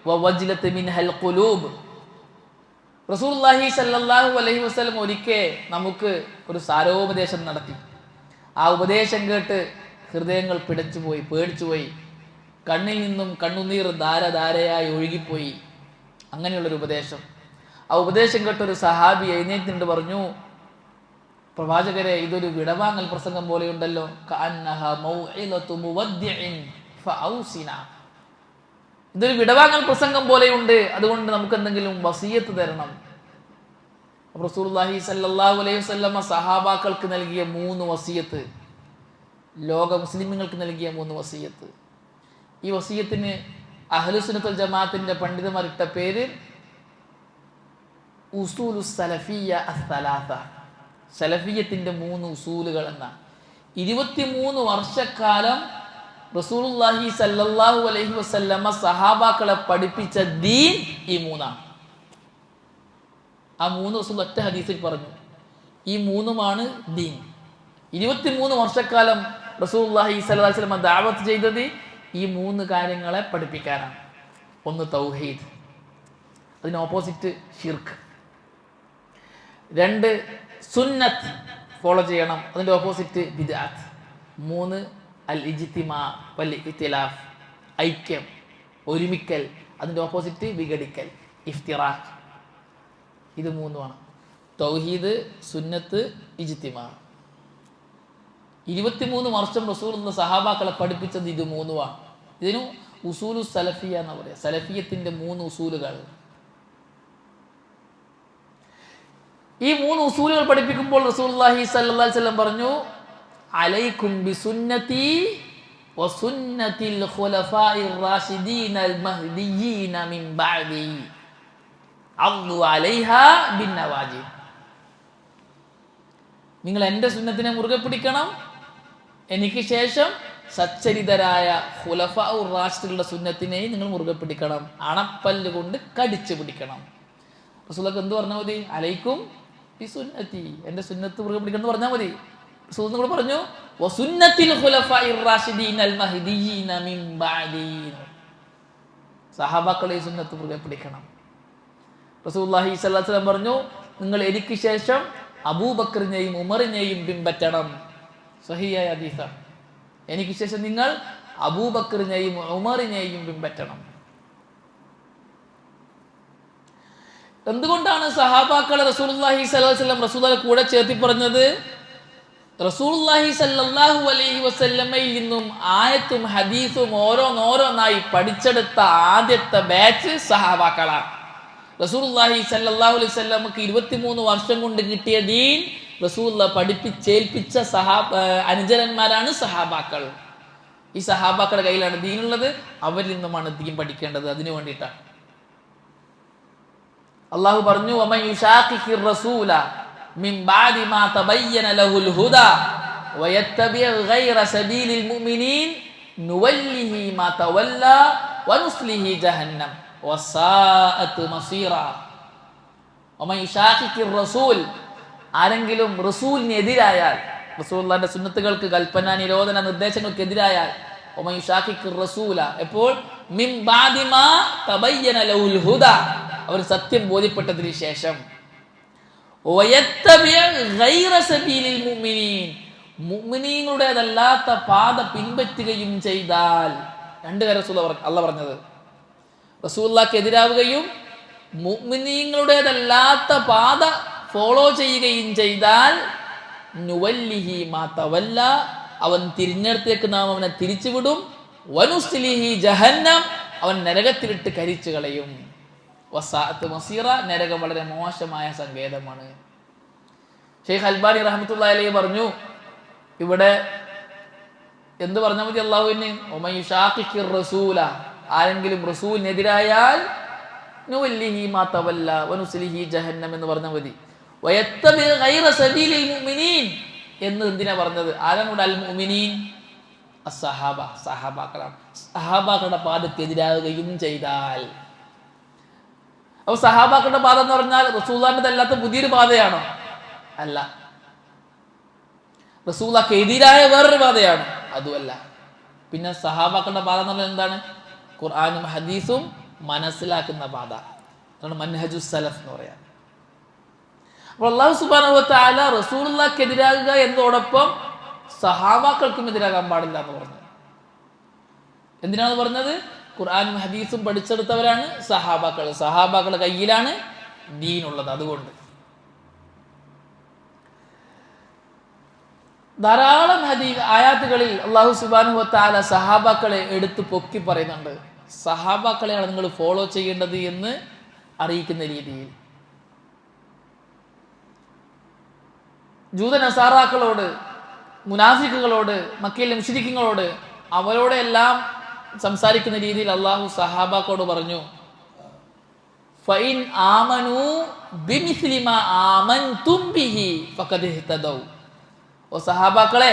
Speaker 1: വവജ്ലത് മിൻഹൽ ഖുലൂബ്. റസൂലുള്ളാഹി സ്വല്ലല്ലാഹു അലൈഹി വസല്ലം ഒരിക്കൽ നമുക്ക് ഒരു സാരോപദേശം നടത്തി. ആ ഉപദേശം കേട്ട് ഹൃദയങ്ങൾ പിടച്ചുപോയി, പേടിച്ചുപോയി, കണ്ണിൽ നിന്നും കണ്ണുനീർ ധാരധാരയായി ഒഴുകിപ്പോയി. അങ്ങനെയുള്ളൊരു ഉപദേശം. ആ ഉപദേശം കേട്ടൊരു സഹാബി എഴുന്നേറ്റിട്ട് പറഞ്ഞു, പ്രവാചകരെ, ഇതൊരു വിടവാങ്ങൽ പ്രസംഗം പോലെയുണ്ടല്ലോ. കഅന്നഹാ മൗഇലതു മുവദ്ദിഇൻ ഫഔസിനാ, ഇതൊരു വിടവാങ്ങൽ പ്രസംഗം പോലെയുണ്ട്, അതുകൊണ്ട് നമുക്ക് എന്തെങ്കിലും വസിയത്ത് തരണം. റസൂലുള്ളാഹി സ്വല്ലല്ലാഹു അലൈഹി വസല്ലം സഹാബാക്കൾക്ക് നൽകിയ 3 വസിയത്ത്, ലോക മുസ്ലിമുകൾക്ക് നൽകിയ 3 വസിയത്ത്. ഈ വസിയത്തിന് അഹ്ലുസുന്നത്ത് വൽ ജമാഅത്തിന്റെ പണ്ഡിതന്മാരിട്ട പേര് ഉസൂലുസ് സലഫിയ്യ അസ്സലാസ, സലഫിയ്യത്തിന്റെ 3 ഉസൂലുകൾ എന്നാണ്. 23 വർഷക്കാലം റസൂലുള്ളാഹി സ്വല്ലല്ലാഹു അലൈഹി വസല്ലമ സഹാബാക്കളെ പഠിപ്പിച്ച ദീൻ ഈ 3ആണ്. ആ 3 റസൂൽ ഒറ്റ ഹദീസിൽ പറഞ്ഞു, ഈ 3മാണ് ദീൻ. 23 വർഷക്കാലം റസൂലുള്ളാഹി സ്വല്ലല്ലാഹു അലൈഹി വസല്ലമ ദഅവത്ത് ചെയ്തത് ഈ 3 കാര്യങ്ങളെ പഠിപ്പിക്കാനാണ്. ഒന്ന് തൗഹീദ്, അതിന് ഓപ്പോസിറ്റ് ഷിർക്ക്. 2 സുന്നത്ത് ഫോളോ ചെയ്യണം, അതിൻ്റെ ഓപ്പോസിറ്റ് ബിദ്അത്ത്. 3 അൽ ഇജ്തിമാ വൽ ഇഖ്തിലാഫ്, ഐക്യം, ഒരുമിക്കൽ, അതിൻ്റെ ഓപ്പോസിറ്റ് വിഘടിക്കൽ, ഇഫ്തിറാഖ്. ഇത് 3ആണ്. തൗഹീദ്, സുന്നത്ത്, ഇജ്തിമാ. 23 വർഷം റസൂലുള്ള സഹാബാക്കളെ പഠിപ്പിച്ചത് ഇത് 3ആണ്. ഇതിനു ഉസൂലു സലഫിയ എന്ന് പറയാം, സലഫിയത്തിന്റെ 3 ഉസൂലുകൾ. ഈ 3 ഉസൂലുകൾ പഠിപ്പിക്കുമ്പോൾ റസൂലുള്ളാഹി സ്വല്ലല്ലാഹു അലൈഹി വസല്ലം പറഞ്ഞു, അലൈക്കും ബിസുന്നതി വസുന്നതിൽ ഖുലഫാഇർ റാഷിദീനൽ മഹ്ദിയീന മിൻ ബഅദി അദ്ദു അലൈഹാ ബിന്നവാജിബ്. നിങ്ങൾ എൻ്റെ സുന്നത്തിനെ മുറുകെ പിടിക്കണം, എനിക്ക് ശേഷം സച്ചരിതരായ ഖുലഫാഉർ റാഷിദുകളുടെ സുന്നത്തിനെയും നിങ്ങൾ മുറുകെ പിടിക്കണം, അണപ്പല്ല് കൊണ്ട് കടിച്ചു പിടിക്കണം. റസൂലുള്ളാഹി എന്ത് പറഞ്ഞാൽ മതി? അലൈക്കും ബിസുന്നതി, എൻ്റെ സുന്നത്ത് മുറുകെ പിടിക്കണം എന്ന് പറഞ്ഞാൽ മതി. റസൂൽ കൂടെ പറഞ്ഞു, വസുന്നതിൽ ഖുലഫാഇർ റാഷിദീനൽ മഹ്ദിയീന മിൻ ബഅദി, സഹാബാക്കളെ സുന്നത്ത് മുറുകെ പിടിക്കണം. റസൂലുള്ളാഹി സ്വല്ലല്ലാഹു അലൈഹി വസല്ലം പറഞ്ഞു, നിങ്ങൾ എനിക്ക് ശേഷം അബൂബക്കറിനെയും ഉമറിനെയും പിൻപറ്റണം. സഹിയായ ഹദീസാണ്. എനിക്ക് ശേഷം നിങ്ങൾ അബൂബക്കറിനെയും ഉമറിനെയും പിൻപറ്റണം. എന്തുകൊണ്ടാണ് സഹാബാക്കളെ റസൂലുള്ളാഹി സ്വല്ലല്ലാഹു അലൈഹി വസല്ലം റസൂലുള്ളാഹിയുടെ കൂടെ ചേർത്തി പറഞ്ഞത്? റസൂലുള്ളാഹി സ്വല്ലല്ലാഹു അലൈഹി വസല്ലമയിൽ നിന്നും ആയത്തും ഹദീസും ഓരോന്നോരോന്നായി പഠിച്ചെടുത്ത ആദ്യത്തെ ബാച്ച് സഹാബാക്കളാണ്. റസൂലുള്ളാഹി സ്വല്ലല്ലാഹു അലൈഹി വസല്ലമക്ക് 23 വർഷം കൊണ്ട് കിട്ടിയ ദീൻ റസൂലുള്ള പഠിപ്പിച്ചേൽപ്പിച്ച അനുചരന്മാരാണ് സഹാബാക്കൾ. ഈ സഹാബാക്കളുടെ കയ്യിലാണ് ദീനുള്ളത്. അവരിൽ നിന്നുമാണ് ദീൻ പഠിക്കേണ്ടത്. അതിനു വേണ്ടിയിട്ടാണ് അള്ളാഹു പറഞ്ഞു, വമൻ യുശാഖിഖിർ റസൂല മിൻ ബഅദി മാ തബയ്യന ലഹുൽ ഹുദാ വയത്തബിഅ ഗൈറ സബീലിൽ മുഅ്മിനീൻ നുവല്ലിഹി മാ തവല്ലാ വനുസ്ലിഹി ജഹന്നം വസാഅത് മസീറ. വമൻ യുശാഖിഖിർ റസൂൽ, ആരെങ്കിലും റസൂലിനെതിരായാൽ, റസൂലുള്ളാഹിന്റെ സുന്നത്തുകൾക്ക്, കൽപ്പന, നിരോധന, നിർദ്ദേശങ്ങൾക്കെതിരായാൽ, വമൻ യുശാഖിഖിർ റസൂല, എപ്പോൾ മിൻ ബഅദി മാ തബയ്യന ലഹുൽ ഹുദാ, അവർ സത്യം ബോധ്യപ്പെട്ടതിന് ശേഷം, മുഅ്മിനീങ്ങളുടേതല്ലാത്ത പാത പിൻപറ്റുകയും ചെയ്താൽ, രണ്ട് കാര്യം അള്ളാഹ് പറഞ്ഞത്, റസൂലുള്ളാഹിക്ക് എതിരാവുകയും മുഅ്മിനീങ്ങളുടേതല്ലാത്ത പാത ഫോളോ ചെയ്യുകയും ചെയ്താൽ, നുവല്ലിഹി മാ തവല്ല, അവൻ തിരിഞ്ഞെടുത്തേക്ക് നാം അവനെ തിരിച്ചുവിടും, വനുസ്ലിഹി ജഹന്നം, അവൻ നരകത്തിലിട്ട് കരിച്ചു കളയും. വസാഅത്ത് മസീറ, നരകം വളരെ മോശമായ സങ്കേതമാണ്. ഷെയ്ഖ് അൽബാനി റഹ്മത്തുള്ളാഹി അലൈഹി പറഞ്ഞു, ഇവിടെ എന്ത് പറഞ്ഞാൽ മതി അള്ളാഹുവിന്? വമൻ യുശാഖിഖിർ റസൂല, ആരെങ്കിലും റസൂലിനെതിരായാൽ നുവല്ലിഹി മാ തവല്ല വനുസ്ലിഹി ജഹന്നം എന്ന് പറഞ്ഞാൽ മതി. വയത്തബി ഗൈറ സബീലിൽ മുഅ്മിനീൻ എന്ന് എന്തിനാ പറഞ്ഞത്? ആരാണ് ഇവിടെ അൽ മുഅ്മിനീൻ? അസ്സഹാബ, സഹാബാക്കളാണ്. സഹാബാക്കളുടെ പാദക്കെതിരാകുകയും ചെയ്താൽ, അപ്പൊ സഹാബാക്കളുടെ പാത എന്ന് പറഞ്ഞാൽ റസൂലുള്ളാഹിന്റെ അല്ലാത്ത പുതിയൊരു പാതയാണോ? അല്ല. റസൂലുള്ളാഹിക്ക് എതിരായ വേറൊരു പാതയാണ്? അതുമല്ല. പിന്നെ സഹാബാക്കളുടെ പാത എന്ന് പറഞ്ഞാൽ എന്താണ്? ഖുർആനും ഹദീസും മനസ്സിലാക്കുന്ന പാത, അതാണ് മൻഹജുസ് സലഫ് എന്ന് പറയാം. അപ്പോൾ അല്ലാഹു സുബ്ഹാനഹു വ തആല റസൂലുള്ളാഹിക്ക് എതിരാകുക എന്നതോടൊപ്പം സഹാബാക്കൾക്കും എതിരാകാൻ പാടില്ല എന്ന് പറഞ്ഞു. എന്തിനാണ് പറഞ്ഞത്? ഖുർആനും ഹദീസും പഠിച്ചെടുത്തവരാണ് സഹാബാക്കൾ. സഹാബാക്കളുടെ കയ്യിലാണ് ദീനുള്ളത്. അതുകൊണ്ട് ധാരാളം ആയാത്തുകളിൽ അല്ലാഹു സുബ്ഹാനഹു വ തആല സഹാബാക്കളെ എടുത്ത് പൊക്കി പറയുന്നുണ്ട്. സഹാബാക്കളെയാണ് നിങ്ങൾ ഫോളോ ചെയ്യേണ്ടത് എന്ന് അറിയിക്കുന്ന രീതിയിൽ. ജൂത നസാറാക്കളോട്, മുനാഫിക്കുകളോട്, മക്കയിലെ മുശ്രിക്കുകളോട്, അവരോടെല്ലാം സംസാരിക്കുന്ന രീതിയിൽ അള്ളാഹു സഹാബാക്കളോട് പറഞ്ഞു, ഫഇൻ ആമനൂ ബിമിസ്ലി മാ ആമൻതും ബിഹി ഫഖദ് ഇഹ്തദൗ. ഓ സഹാബാക്കളെ,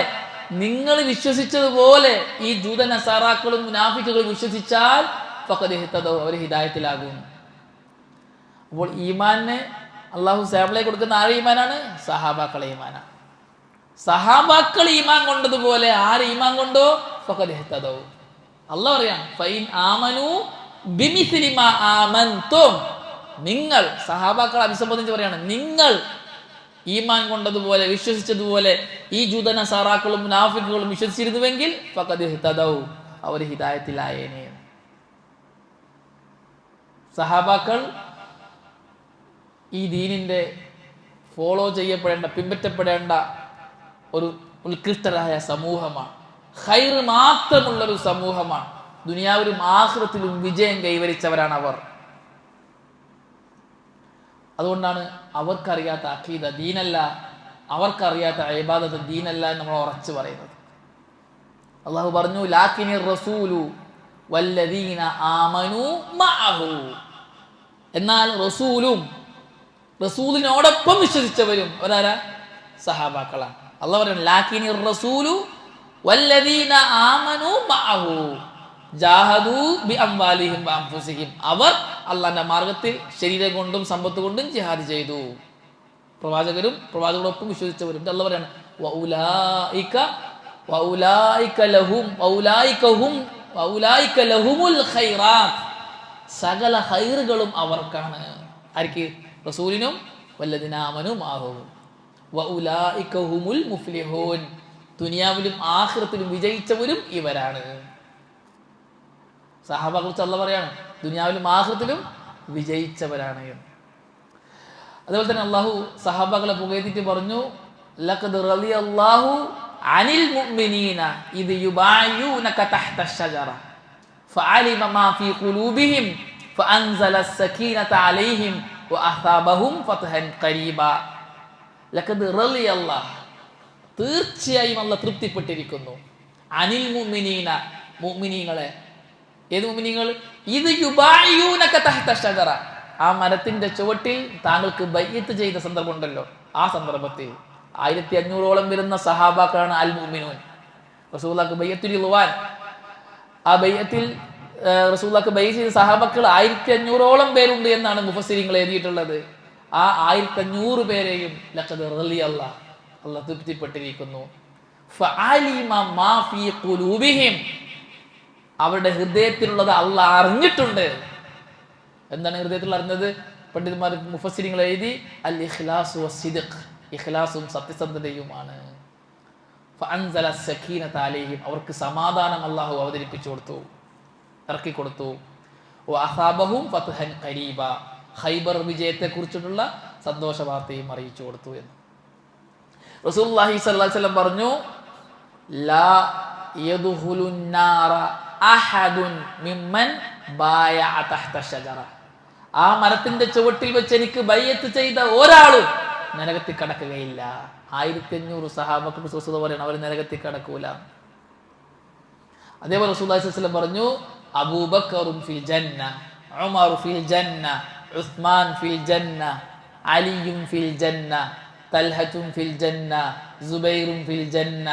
Speaker 1: നിങ്ങൾ വിശ്വസിച്ചതുപോലെ ഈ ജൂത നസാറാക്കളും മുനാഫിക്കുകളും വിശ്വസിച്ചാൽ ഫഖദ് ഇഹ്തദൗ, അവർ ഹിദായത്തിലാകും. അപ്പോൾ ഈമാനിന് അള്ളാഹു സാമ്പിളെ കൊടുക്കുന്ന ആര് ഈമാനാണ്? സഹാബാക്കളെ ഈമാനാണ്. സഹാബാക്കൾ ഈമാൻ കൊണ്ടതുപോലെ ആര് ഈമാൻ കൊണ്ടോ ഫഖദ് ഇഹ്തദൗ. അള്ളാഹ് പറയാണ്, ഫൈൻ ആമനു ബിമിസ്ലി മാ ആമൻതും, നിങ്ങൾ, സഹാബാക്കളെ അഭിസംബോധിച്ച് പറയാണ്, നിങ്ങൾ ഈമാൻ കൊണ്ടതുപോലെ, വിശ്വസിച്ചതുപോലെ ഈ ജൂത നസാറാക്കളും മുനാഫിക്കുകളും വിശ്വസിച്ചിരുന്നുവെങ്കിൽ ഫഖദ് ഇഹ്തദൗ, അവർ ഹിദായത്തിലായേനെ. സഹാബാക്കൾ ഈ ദീനിന്റെ ഫോളോ ചെയ്യപ്പെടേണ്ട, പിൻപറ്റപ്പെടേണ്ട ഒരു ഉത്കൃഷ്ടരായ സമൂഹമാണ്. ഖൈർ മാത്രമുള്ളൊരു സമൂഹമാണ്. ദുനിയാവിലും ആഖിറത്തിലും വിജയം കൈവരിച്ചവരാണ് അവർ. അതുകൊണ്ടാണ് അവർക്കറിയാത്ത അഖീദ ദീനല്ല, അവർക്കറിയാത്ത ഇബാദത്ത് ദീനല്ല എന്ന് നമ്മൾ ഉറച്ചു പറയുന്നത്. അള്ളാഹു പറഞ്ഞു, ലാകിനിർ റസൂലു വല്ലദീന ആമനു മഅഹു, എന്നാൽ റസൂലും റസൂലിനോടൊപ്പം വിശ്വസിച്ചവരും ഒരാരാ? സഹാബാക്കളാണ്. അള്ളാഹു പറയുന്നു, ലാകിനിർ റസൂലു വല്ലദീന ആമനു മഅഹു ജാഹദു ബിഅംവാലിഹിം വഅൻഫുസിഹിം, അവർ അള്ളാഹിന്റെ മാർഗത്തിൽ ശരീരം കൊണ്ടും സമ്പത്ത് കൊണ്ടും ജിഹാദ് ചെയ്തു. പ്രവാചകരോടൊപ്പം വിശ്വസിച്ചവരും. അള്ളാഹു പറയാണ്, വഉലൈക ലഹുമുൽ ഖൈറാത്ത്, സകല ഖൈറുകളും അവർക്കാണ്. ആർക്ക്? റസൂലിനും വല്ലദീന ആമനു മഅഹു വഉലൈക ഹുമുൽ മുഫ്ലിഹൂൻ, ദുനിയാവിലും ആഖിറത്തിലും വിജയിച്ചവരും ഇവരാണ്. സഹാബാക്കളെ കുറിച്ച് അല്ലാഹ് പറയാണ്, ദുനിയാവിലും ആഖിറത്തിലും വിജയിച്ചവരാണ്. അതുപോലെ തന്നെ അള്ളാഹു സഹാബാക്കളെ പുകഴ്ത്തിയിട്ട് പറഞ്ഞു, ലഖദ് റളിയല്ലാഹു അനിൽ മുഅ്മിനീന ഇദ് യുബായിഊനക തഹ്ത അശ്ശജറ ഫഅലിമ മാ ഫീ ഖുലൂബിഹിം ഫഅൻസല السكينة عليهم وأثابهم فتحا قريبا ലഖദ് റളിയല്ലാഹ് തീർച്ചയായും അല്ലാഹ് തൃപ്തിപ്പെട്ടിരിക്കുന്നു അനിൽ മുഅ്മിനീന മുഅ്മിനീങ്ങളെ. ഏത് മുഅ്മിനീങ്ങൾ? ഇത് യുബായിയൂനക തഹ്ത ഷജറ, ആ മരത്തിന്റെ ചുവട്ടിൽ താങ്കൾക്ക് ബൈഅത്ത് ചെയ്ത സന്ദർഭം ഉണ്ടല്ലോ, ആ സന്ദർഭത്തിൽ 1500ഓളം വരുന്ന സഹാബാക്കളാണ് അൽ മുഅ്മിനൂൻ. റസൂലുള്ളാഹിക്ക് ബൈഅത്തുൽ റിദ്വാൻ, ആ ബൈഅത്തിൽ റസൂലുള്ളാഹിക്ക് ബൈഅത്ത് ചെയ്ത സഹാബാക്കൾ 1500ഓളം പേരുണ്ട് എന്നാണ് മുഫസ്സിരീങ്ങൾ എഴുതിയിട്ടുള്ളത്. ആ 1500 പേരെയും ലഖദ് റളിയല്ലാഹ് അല്ലാഹ് തൃപ്തിപ്പെട്ടിരിക്കുന്നു. ഫഅലിമ മാ ഫീ ഖുലൂബിഹിം, അവരുടെ ഹൃദയത്തിലുള്ളത് അല്ലാഹ് അറിഞ്ഞിട്ടുണ്ട്. എന്താണ് ഹൃദയത്തിൽ അറിഞ്ഞത്? പണ്ഡിതന്മാർ മുഫസ്സിരീങ്ങൾ എഴുതി അൽ ഇഖ്ലാസു വസ്സിദ്ഖ്, ഇഖ്ലാസും സത്യസന്ധതയുമാണ്. ഫഅൻസല സക്കീനത അലൈഹിം, അവർക്ക് സമാധാനം അല്ലാഹു അവതരിപ്പിച്ചു കൊടുത്തു, ഇറക്കി കൊടുത്തു. വഅസാബഹും ഫത്ഹൻ ഖരീബ, ഖൈബർ വിജയത്തെ കുറിച്ചിട്ടുള്ള സന്തോഷ വാർത്തയും അറിയിച്ചു കൊടുത്തു എന്ന് റസൂലുള്ളാഹി സ്വല്ലല്ലാഹി അലൈഹി വസല്ലം പറഞ്ഞു. ലാ യദ്ഖുലുൻ നാറ അഹദുൻ മിമ്മൻ ബായഅ തഹ്ത ഷജറ, ആ മരത്തിന്റെ ചുവട്ടിൽ വെച്ച് എനിക്ക് ബൈഅത്ത് ചെയ്ത ഒരാളും നരകത്തിൽ കടക്കുകയില്ല. 1500 സഹാബാക്കൾ റസൂലുള്ളാഹി പറയണം അവർ നരകത്തിൽ കടക്കൂല. അതേപോലെ റസൂലുള്ളാഹി സ്വല്ലല്ലാഹി അലൈഹി വസല്ലം പറഞ്ഞു, അബൂബക്കറും ഫിൽ ജന്ന, ഉമർ ഫിൽ ജന്ന, ഉസ്മാൻ ഫിൽ ജന്ന, അലിയും ഫിൽ ജന്ന, തൽഹത്തും ഫിൽ ജന്ന, സുബൈറും ഫിൽ ജന്ന.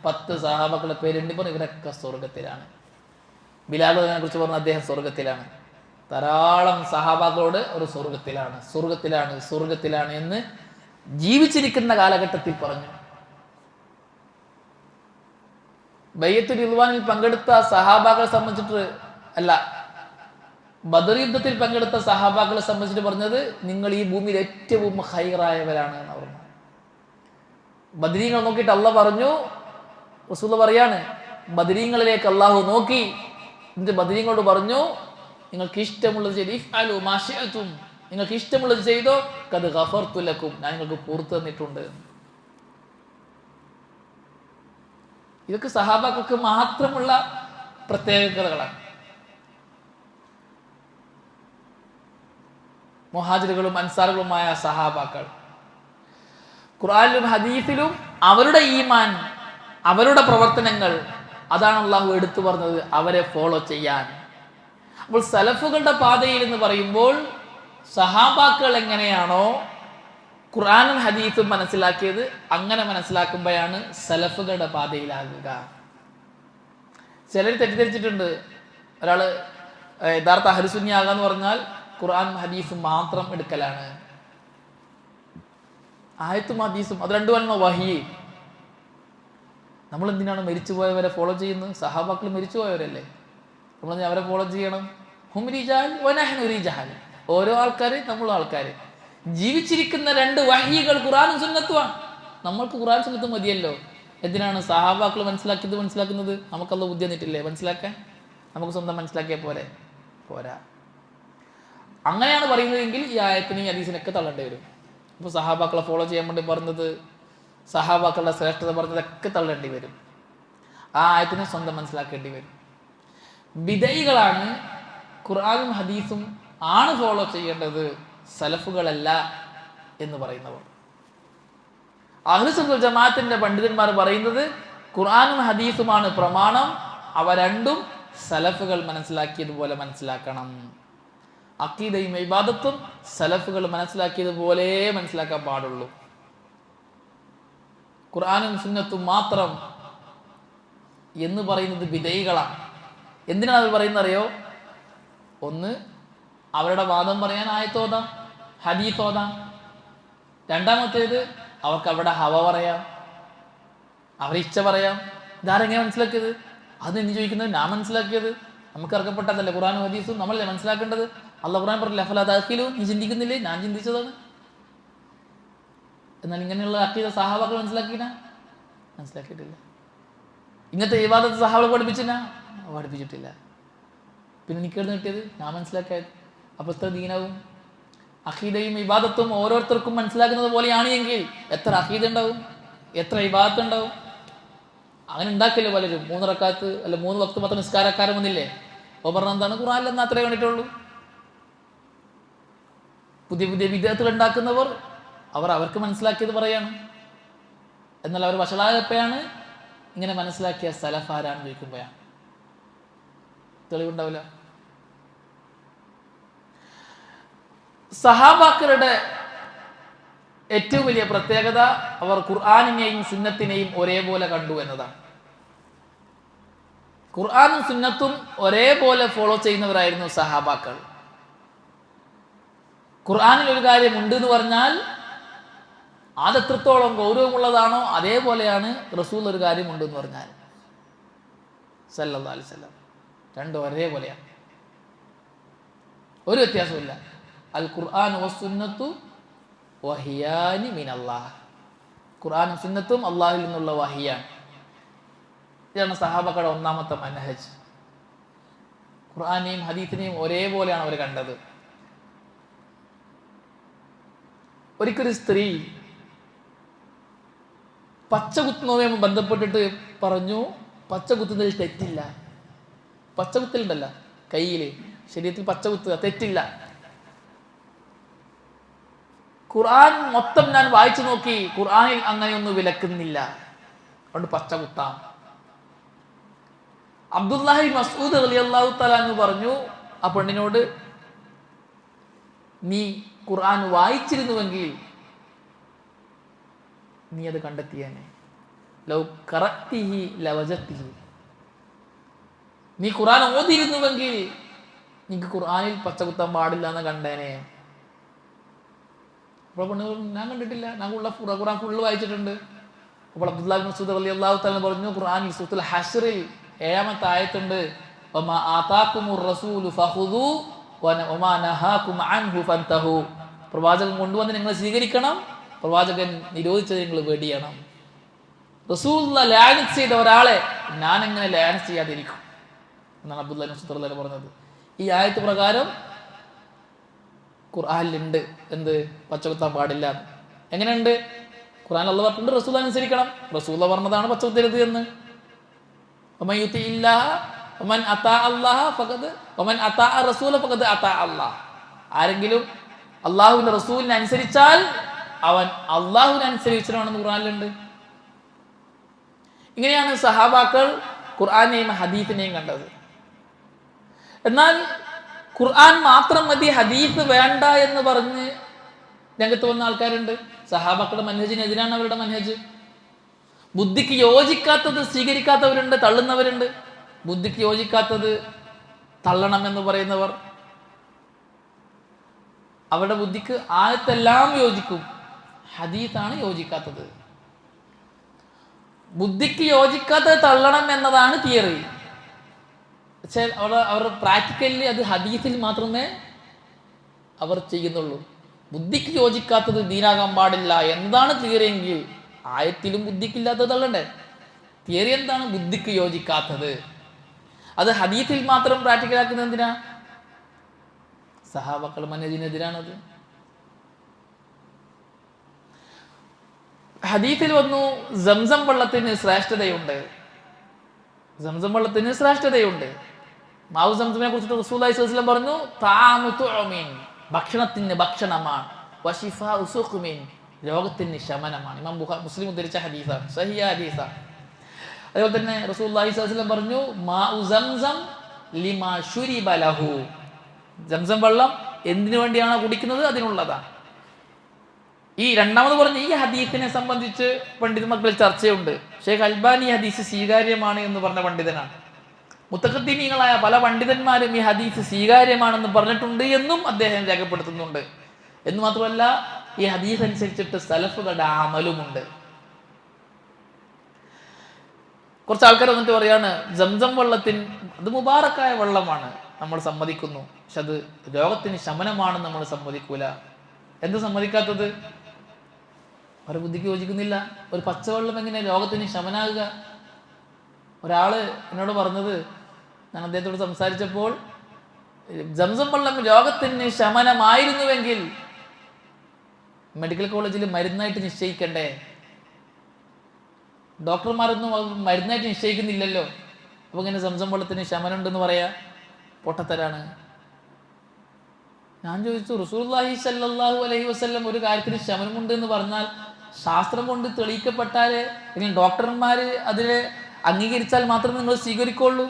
Speaker 1: 10 സഹാബാക്കളുടെ പേരുണ്ട്. പറഞ്ഞു ഇവരൊക്കെ സ്വർഗത്തിലാണ്. ബിലാലിനെ കുറിച്ച് പറഞ്ഞ അദ്ദേഹം സ്വർഗത്തിലാണ്. ധാരാളം സഹാബാക്കളോട് ഒരു സ്വർഗത്തിലാണ്, സ്വർഗത്തിലാണ്, സ്വർഗത്തിലാണ് എന്ന് ജീവിച്ചിരിക്കുന്ന കാലഘട്ടത്തിൽ പറഞ്ഞു. ബൈഅത്തുൽ റിദ്വാനിൽ പങ്കെടുത്ത സഹാബാക്കളെ സംബന്ധിച്ചിട്ട് അല്ല, ബദർ യുദ്ധത്തിൽ പങ്കെടുത്ത സഹാബാക്കളെ സംബന്ധിച്ചിട്ട് പറഞ്ഞത് നിങ്ങൾ ഈ ഭൂമിയിൽ ഏറ്റവും ഖൈറായവരാണ് എന്ന് പറഞ്ഞു. ബദരീങ്ങൾ നോക്കിയിട്ട് അള്ളാഹ് പറഞ്ഞു, റസൂൽ പറയാണ്, ബദരീങ്ങളിലേക്ക് അള്ളാഹു നോക്കി എന്നിട്ട് ബദരീങ്ങളോട് പറഞ്ഞു, നിങ്ങൾക്ക് ഇഷ്ടമുള്ളത് ചെയ്ത് ഇഫ്അലു മാ ശിഅ്തും, നിങ്ങൾക്ക് ഇഷ്ടമുള്ളത് ചെയ്തോ, ഖദ് ഗഫർതു ലക്കും, ഞാൻ നിങ്ങൾക്ക് പുറത്തു തന്നിട്ടുണ്ട്. ഇതൊക്കെ സഹാബാക്കൾക്ക് മാത്രമുള്ള പ്രത്യേകതകളാണ്. മുഹാജിറുകളും അൻസാറുകളുമായ സഹാബാക്കൾ ഖുർആനിലും ഹദീസിലും അവരുടെ ഈമാൻ, അവരുടെ പ്രവർത്തനങ്ങൾ, അതാണ് അള്ളാഹു എടുത്തു പറഞ്ഞത്, അവരെ ഫോളോ ചെയ്യാൻ. അപ്പോൾ സലഫുകളുടെ പാതയിൽ എന്ന് പറയുമ്പോൾ സഹാബാക്കൾ എങ്ങനെയാണോ ഖുർആനും ഹദീസും മനസ്സിലാക്കിയത്, അങ്ങനെ മനസ്സിലാക്കുമ്പോഴാണ് സലഫുകളുടെ പാതയിലാകുക. ചിലർ തെറ്റിദ്ധരിച്ചിട്ടുണ്ട്, ഒരാൾ യഥാർത്ഥ അഹ്ലുസുന്നിയാകാന്ന് പറഞ്ഞാൽ ഖുർആൻ ഹദീസും മാത്രം എടുക്കലാണ്. ആയത്തും ഹദീസും അത് രണ്ടുമല്ലോ വഹി. നമ്മൾ എന്തിനാണ് മരിച്ചുപോയവരെ ഫോളോ ചെയ്യുന്നത്? സഹാബാക്കൾ മരിച്ചുപോയവരല്ലേ, നമ്മൾ അവരെ ഫോളോ ചെയ്യണം. ഹും റിജാൽ വനഹ്നു റിജാൽ, ഓരോ ആൾക്കാർ, നമ്മൾ ആൾക്കാർ. ജീവിച്ചിരിക്കുന്ന 2 വഹികൾ ഖുർആനും സുന്നത്തുമാണ്. നമ്മൾക്ക് ഖുർആൻ സുന്നത്ത് മതിയല്ലോ. എന്തിനാണ് സഹാബാക്കൾ മനസ്സിലാക്കുന്നത്? നമുക്കല്ല ബുദ്ധി തന്നിട്ടില്ലേ മനസ്സിലാക്കാൻ? നമുക്ക് സ്വന്തം മനസ്സിലാക്കിയ പോലെ പോരാ. അങ്ങനെയാണ് പറയുന്നതെങ്കിൽ ഈ ആയത്തിന് ഈ ഹദീസിനൊക്കെ തള്ളേണ്ടി വരും. അപ്പോൾ സഹാബാക്കളെ ഫോളോ ചെയ്യാൻ വേണ്ടി പറഞ്ഞത്, സഹാബാക്കളുടെ ശ്രേഷ്ഠത പറഞ്ഞതൊക്കെ തള്ളേണ്ടി വരും. ആ ആയത്തിനെ സ്വന്തം മനസ്സിലാക്കേണ്ടി വരും. ബിദഈകളാണ് ഖുർആനും ഹദീസും ആണ് ഫോളോ ചെയ്യേണ്ടത്, സലഫുകളല്ല എന്ന് പറയുന്നവർ. അഹ്ലുസുന്നത്ത് വൽ ജമാഅത്തിന്റെ പണ്ഡിതന്മാർ പറയുന്നത് ഖുർആനും ഹദീസുമാണ് പ്രമാണം, അവ രണ്ടും സലഫുകൾ മനസ്സിലാക്കിയതുപോലെ മനസ്സിലാക്കണം. അഖീദയും ഇബാദത്തും സലഫുകൾ മനസ്സിലാക്കിയതുപോലെ മനസ്സിലാക്കാൻ പാടുള്ളൂ. ഖുർആനും സുന്നത്തും മാത്രം എന്ന് പറയുന്നത് ബിദഈകളാണ്. എന്തിനാണ് അത് പറയുന്നത് അറിയോ? ഒന്ന്, അവരുടെ വാദം പറയാൻ ആയത്തോതാം, ഹദീസ് ഓതാം. രണ്ടാമത്തേത്, അവർക്ക് അവരുടെ ഹവ പറയാം, അവരുടെ ഇച്ഛ പറയാം. ഇതാരെങ്ങനെ മനസ്സിലാക്കിയത്? അത് എന്ന് ചോദിക്കുന്നത് ഞാൻ മനസ്സിലാക്കിയത്. നമുക്ക് ഇറക്കപ്പെട്ടതല്ലേ ഖുർആനും ഹദീസും, നമ്മളല്ലേ മനസ്സിലാക്കേണ്ടത്. അല്ലാഹു ഖുർആൻ പറഞ്ഞില്ല അഫലാ തഅഖിലൂൻ, നീ ചിന്തിക്കുന്നില്ലേ? ഞാൻ ചിന്തിച്ചതാണ്. എന്നാൽ ഇങ്ങനെയുള്ള അഖീദ സഹാബാക്കൾ മനസ്സിലാക്കിയിട്ടില്ല. ഇങ്ങനത്തെ ഇബാദത്ത് സഹാബകൾ പഠിപ്പിച്ചിട്ടില്ല. പിന്നെ എനിക്കെടുത്ത് കിട്ടിയത് ഞാൻ മനസ്സിലാക്കിയത്. അപ്പോൾ എത്ര ദീനവും അഖീദയും ഇബാദത്തും ഓരോരുത്തർക്കും മനസ്സിലാക്കുന്നത് പോലെയാണ് എങ്കിൽ എത്ര അഖീദ ഉണ്ടാവും, എത്ര ഇബാദത്ത് ഉണ്ടാവും? അങ്ങനെ ഉണ്ടാക്കില്ലേ പലരും. 3 റക്അത്ത് അല്ല 3 വക്ത് 10 നിസ്കാരക്കാരും വന്നില്ലേ? അപ്പോൾ പറഞ്ഞ എന്താണ്? ഖുർആനിൽ എന്നാ അത്രേ കണ്ടിട്ടുള്ളൂ. പുതിയ പുതിയ വിദ്യാർത്ഥികൾ ഉണ്ടാക്കുന്നവർ അവർക്ക് മനസ്സിലാക്കിയത് പറയാണ്. എന്നാൽ അവർ വഷളായപ്പോഴാണ് ഇങ്ങനെ മനസ്സിലാക്കിയ സലഫ് ആരാണെന്ന് ചോദിക്കുമ്പോഴാണ്. തെളിവുണ്ടാവില്ല. സഹാബാക്കളുടെ ഏറ്റവും വലിയ പ്രത്യേകത അവർ ഖുർആനിനെയും സുന്നത്തിനെയും ഒരേപോലെ കണ്ടു എന്നതാണ്. ഖുർആനും സുന്നത്തും ഒരേപോലെ ഫോളോ ചെയ്യുന്നവരായിരുന്നു സഹാബാക്കൾ. ഖുർആനിൽ ഒരു കാര്യം ഉണ്ട് എന്ന് പറഞ്ഞാൽ അത് എത്രത്തോളം ഗൗരവമുള്ളതാണോ അതേപോലെയാണ് റസൂൽ ഒരു കാര്യം ഉണ്ടെന്ന് പറഞ്ഞാൽ സല്ലല്ലാഹു അലൈഹി വസല്ലം. രണ്ടും ഒരേപോലെയാണ്, ഒരു വ്യത്യാസമില്ല. അൽ ഖുർആൻ വസ്സുന്നത്തു വഹിയാനി മിനല്ലാഹ്. ഖുർആനും സുന്നത്തും അള്ളാഹുവിൽ നിന്നുള്ള വഹിയാണ്. ഇതാണ് സഹാബകളുടെ ഒന്നാമത്തെ മനഹജ്. ഖുർആനെയും ഹദീസിനെയും ഒരേപോലെയാണ് അവർ കണ്ടത്. ഒരിക്കലൊരു സ്ത്രീ പച്ച കുത്തുന്നതുമായി ബന്ധപ്പെട്ടിട്ട് പറഞ്ഞു, പച്ച കുത്തുന്നതിൽ തെറ്റില്ല. പച്ച കുത്തലുണ്ടല്ല കയ്യിൽ, ശരീരത്തിൽ പച്ച കുത്തുക തെറ്റില്ല. ഖുർആൻ മൊത്തം ഞാൻ വായിച്ചു നോക്കി, ഖുർആനിൽ അങ്ങനെയൊന്നും വിലക്കുന്നില്ല, അതുകൊണ്ട് പച്ച കുത്താം. അബ്ദുല്ലാഹി മസ്ഊദ് റളിയല്ലാഹു തആല അൻഹു പറഞ്ഞു ആ പെണ്ണിനോട്, നീ ഖുർആൻ വായിച്ചിരുന്നുവെങ്കിൽ നീ അത് കണ്ടെത്തിയേനെ. ലൗ ഖറഅതിഹി ലവജതിഹി. നീ ഖുർആൻ ഓതിയിരുന്നുവെങ്കിൽ നിനക്ക് ഖുർആനിൽ പച്ച കുത്താൻ പാടില്ല എന്ന് കണ്ടേനെ. അപ്പോൾ പെണ്ണ് ഞാൻ കണ്ടിട്ടില്ല, ഞാൻ ഖുർആൻ ഫുള്ള് വായിച്ചിട്ടുണ്ട്. അപ്പോൾ അബ്ദുല്ലാഹി മസ്ഊദ് റളിയല്ലാഹു തആല പറഞ്ഞു, ഖുർആനിൽ സൂറത്തുൽ ഹശ്റിൽ 7ാമത്തെ ആയത്തുണ്ട്, വമാ ആതാകുമുർ റസൂലു ഫഖുദൂ വമാ നഹാകും അൻഹു ഫൻതഹു. പ്രവാചകൻ കൊണ്ടുവന്ന് നിങ്ങൾ സ്വീകരിക്കണം, പ്രവാചകൻ നിരോധിച്ചത് നിങ്ങൾ വെടിയണം. റസൂലുള്ളാഹി ലഅനത്ത് ചെയ്ത ഒരാളെ ഞാൻ എങ്ങനെ ലഅനത്ത് ചെയ്യാതിരിക്കും എന്നാണ് അബ്ദുല്ലാഹി മസ്ഊദ് റളിയല്ലാഹു പറഞ്ഞത്. ഈ ആയത്ത് പ്രകാരം ഖുർആനിലുണ്ട് എന്ത്, പച്ചകുത്താൻ പാടില്ല. എങ്ങനെയുണ്ട്? ഖുർആൻ അല്ലാഹു പറഞ്ഞിട്ടുണ്ട് റസൂൽ അനുസരിക്കണം, റസൂൽ പറഞ്ഞതാണ് പച്ചകുത്തരുത് എന്ന്. ആരെങ്കിലും അള്ളാഹുവിന്റെ റസൂലിനെ അനുസരിച്ചാൽ അവൻ അള്ളാഹുവിനെ അനുസരിച്ചവനാണെന്ന് ഖുർആനിലുണ്ട്. ഇങ്ങനെയാണ് സഹാബാക്കൾ ഖുർആനെയും ഹദീസിനെയും കണ്ടത്. എന്നാൽ ഖുർആൻ മാത്രം മതി, ഹദീസ് വേണ്ട എന്ന് പറഞ്ഞ് രംഗത്ത് വന്ന ആൾക്കാരുണ്ട്. സഹാബാക്കളുടെ മനഹജിനെതിരാണ് അവരുടെ മനഹജ്. ബുദ്ധിക്ക് യോജിക്കാത്തത് സ്വീകരിക്കാത്തവരുണ്ട്, തള്ളുന്നവരുണ്ട്. ബുദ്ധിക്ക് യോജിക്കാത്തത് തള്ളണം എന്ന് പറയുന്നവർ, അവരുടെ ബുദ്ധിക്ക് ആയത്തെല്ലാം യോജിക്കും, ഹദീസാണ് യോജിക്കാത്തത്. ബുദ്ധിക്ക് യോജിക്കാത്തത് തള്ളണം എന്നതാണ് തിയറി. പക്ഷേ അവർ പ്രാക്ടിക്കലി അത് ഹദീസിൽ മാത്രമേ അവർ ചെയ്യുന്നുള്ളൂ. ബുദ്ധിക്ക് യോജിക്കാത്തത് ദീനാകാൻ പാടില്ല എന്നതാണ് തിയറി എങ്കിൽ ആയത്തിലും ബുദ്ധിക്കില്ലാത്തത് തള്ളണ്ടേ? തിയറി എന്താണ്? ബുദ്ധിക്ക് യോജിക്കാത്തത്. അത് ഹദീസിൽ മാത്രം പ്രാക്ടിക്കലാക്കുന്നത് എന്തിനാ? സഹാബാക്കൾ മനഹജിനെതിരാണത്. ഹദീസിൽ വന്നു സംസം വെള്ളത്തിന് ശ്രേഷ്ഠതയുണ്ട്, സംസം വെള്ളത്തിന് ശ്രേഷ്ഠതയുണ്ട്. മാവു സംസമിനെ കുറിച്ചിട്ട് റസൂലുള്ളാഹി സ്വല്ലല്ലാഹു അലൈഹി വസല്ലം പറഞ്ഞു, തആമു തുഅമിൻ, ഭക്ഷണത്തിന് ഭക്ഷണമാണ്, വശിഫാഉ സുഖ്മിൻ, രോഗത്തിന് ശമനമാണ്. ഇമാം മുസ്ലിം ഉദ്ധരിച്ച ഹദീസാണ്, സഹിഹ ഹദീസാണ്. അതുപോലെ തന്നെ റസൂലുള്ളാഹി സ്വല്ലല്ലാഹു അലൈഹി വസല്ലം പറഞ്ഞു, മാഉ സംസം ലിമാ ശുരിബ ലഹു, സംസം വെള്ളം എന്തിനു വേണ്ടിയാണോ കുടിക്കുന്നത് അതിനുള്ളതാണ്. ഈ രണ്ടാമത് പറഞ്ഞ ഈ ഹദീസിനെ സംബന്ധിച്ച് പണ്ഡിതന്മാർക്കിൽ ചർച്ചയുണ്ട്. ഷെയ്ഖ് അൽബാനി ഹദീസ് സ്വീകാര്യമാണ് എന്ന് പറഞ്ഞ പണ്ഡിതനാണ്. മുത്തഖദ്ദിമീങ്ങളായ പല പണ്ഡിതന്മാരും ഈ ഹദീസ് സ്വീകാര്യമാണെന്ന് പറഞ്ഞിട്ടുണ്ട് എന്നും അദ്ദേഹം രേഖപ്പെടുത്തുന്നുണ്ട്. എന്ന് മാത്രമല്ല ഈ ഹദീസ് അനുസരിച്ചിട്ട് സലഫുകളുടെ അമലുമുണ്ട്. കുറച്ച് ആൾക്കാർ വന്നിട്ട് പറയാണ്, സംസം വെള്ളത്തിന് അത് മുബാറക്കായ വെള്ളമാണ്, നമ്മൾ സമ്മതിക്കുന്നു, പക്ഷെ അത് രോഗത്തിന് ശമനമാണെന്ന് നമ്മൾ സമ്മതിക്കൂല. എന്ത് സമ്മതിക്കാത്തത്? ഒരു ബുദ്ധിക്ക് യോജിക്കുന്നില്ല. ഒരു പച്ചവെള്ളം എങ്ങനെ രോഗത്തിന് ശമനാകുക? ഒരാള് എന്നോട് പറഞ്ഞത്, ഞാൻ അദ്ദേഹത്തോട് സംസാരിച്ചപ്പോൾ, സംസം വെള്ളം രോഗത്തിന് ശമനമായിരുന്നുവെങ്കിൽ മെഡിക്കൽ കോളേജിൽ മരുന്നായിട്ട് നിശ്ചയിക്കണ്ടേ? ഡോക്ടർമാരൊന്നും മരുന്നായിട്ട് നിശ്ചയിക്കുന്നില്ലല്ലോ. അപ്പൊ ഇങ്ങനെ സംസം വെള്ളത്തിന് ശമനമുണ്ടെന്ന് പറയാ പൊട്ടത്തരാണ്. ഞാൻ ചോദിച്ചു, റസൂലുള്ളാഹി സ്വല്ലല്ലാഹു അലൈഹി വസല്ലം ഒരു കാര്യത്തിന് ശമനമുണ്ട് എന്ന് പറഞ്ഞാൽ ശാസ്ത്രം കൊണ്ട് തെളിയിക്കപ്പെട്ടാൽ, അല്ലെങ്കിൽ ഡോക്ടർമാർ അതിനെ അംഗീകരിച്ചാൽ മാത്രമേ നിങ്ങൾ സ്വീകരിക്കുള്ളൂ.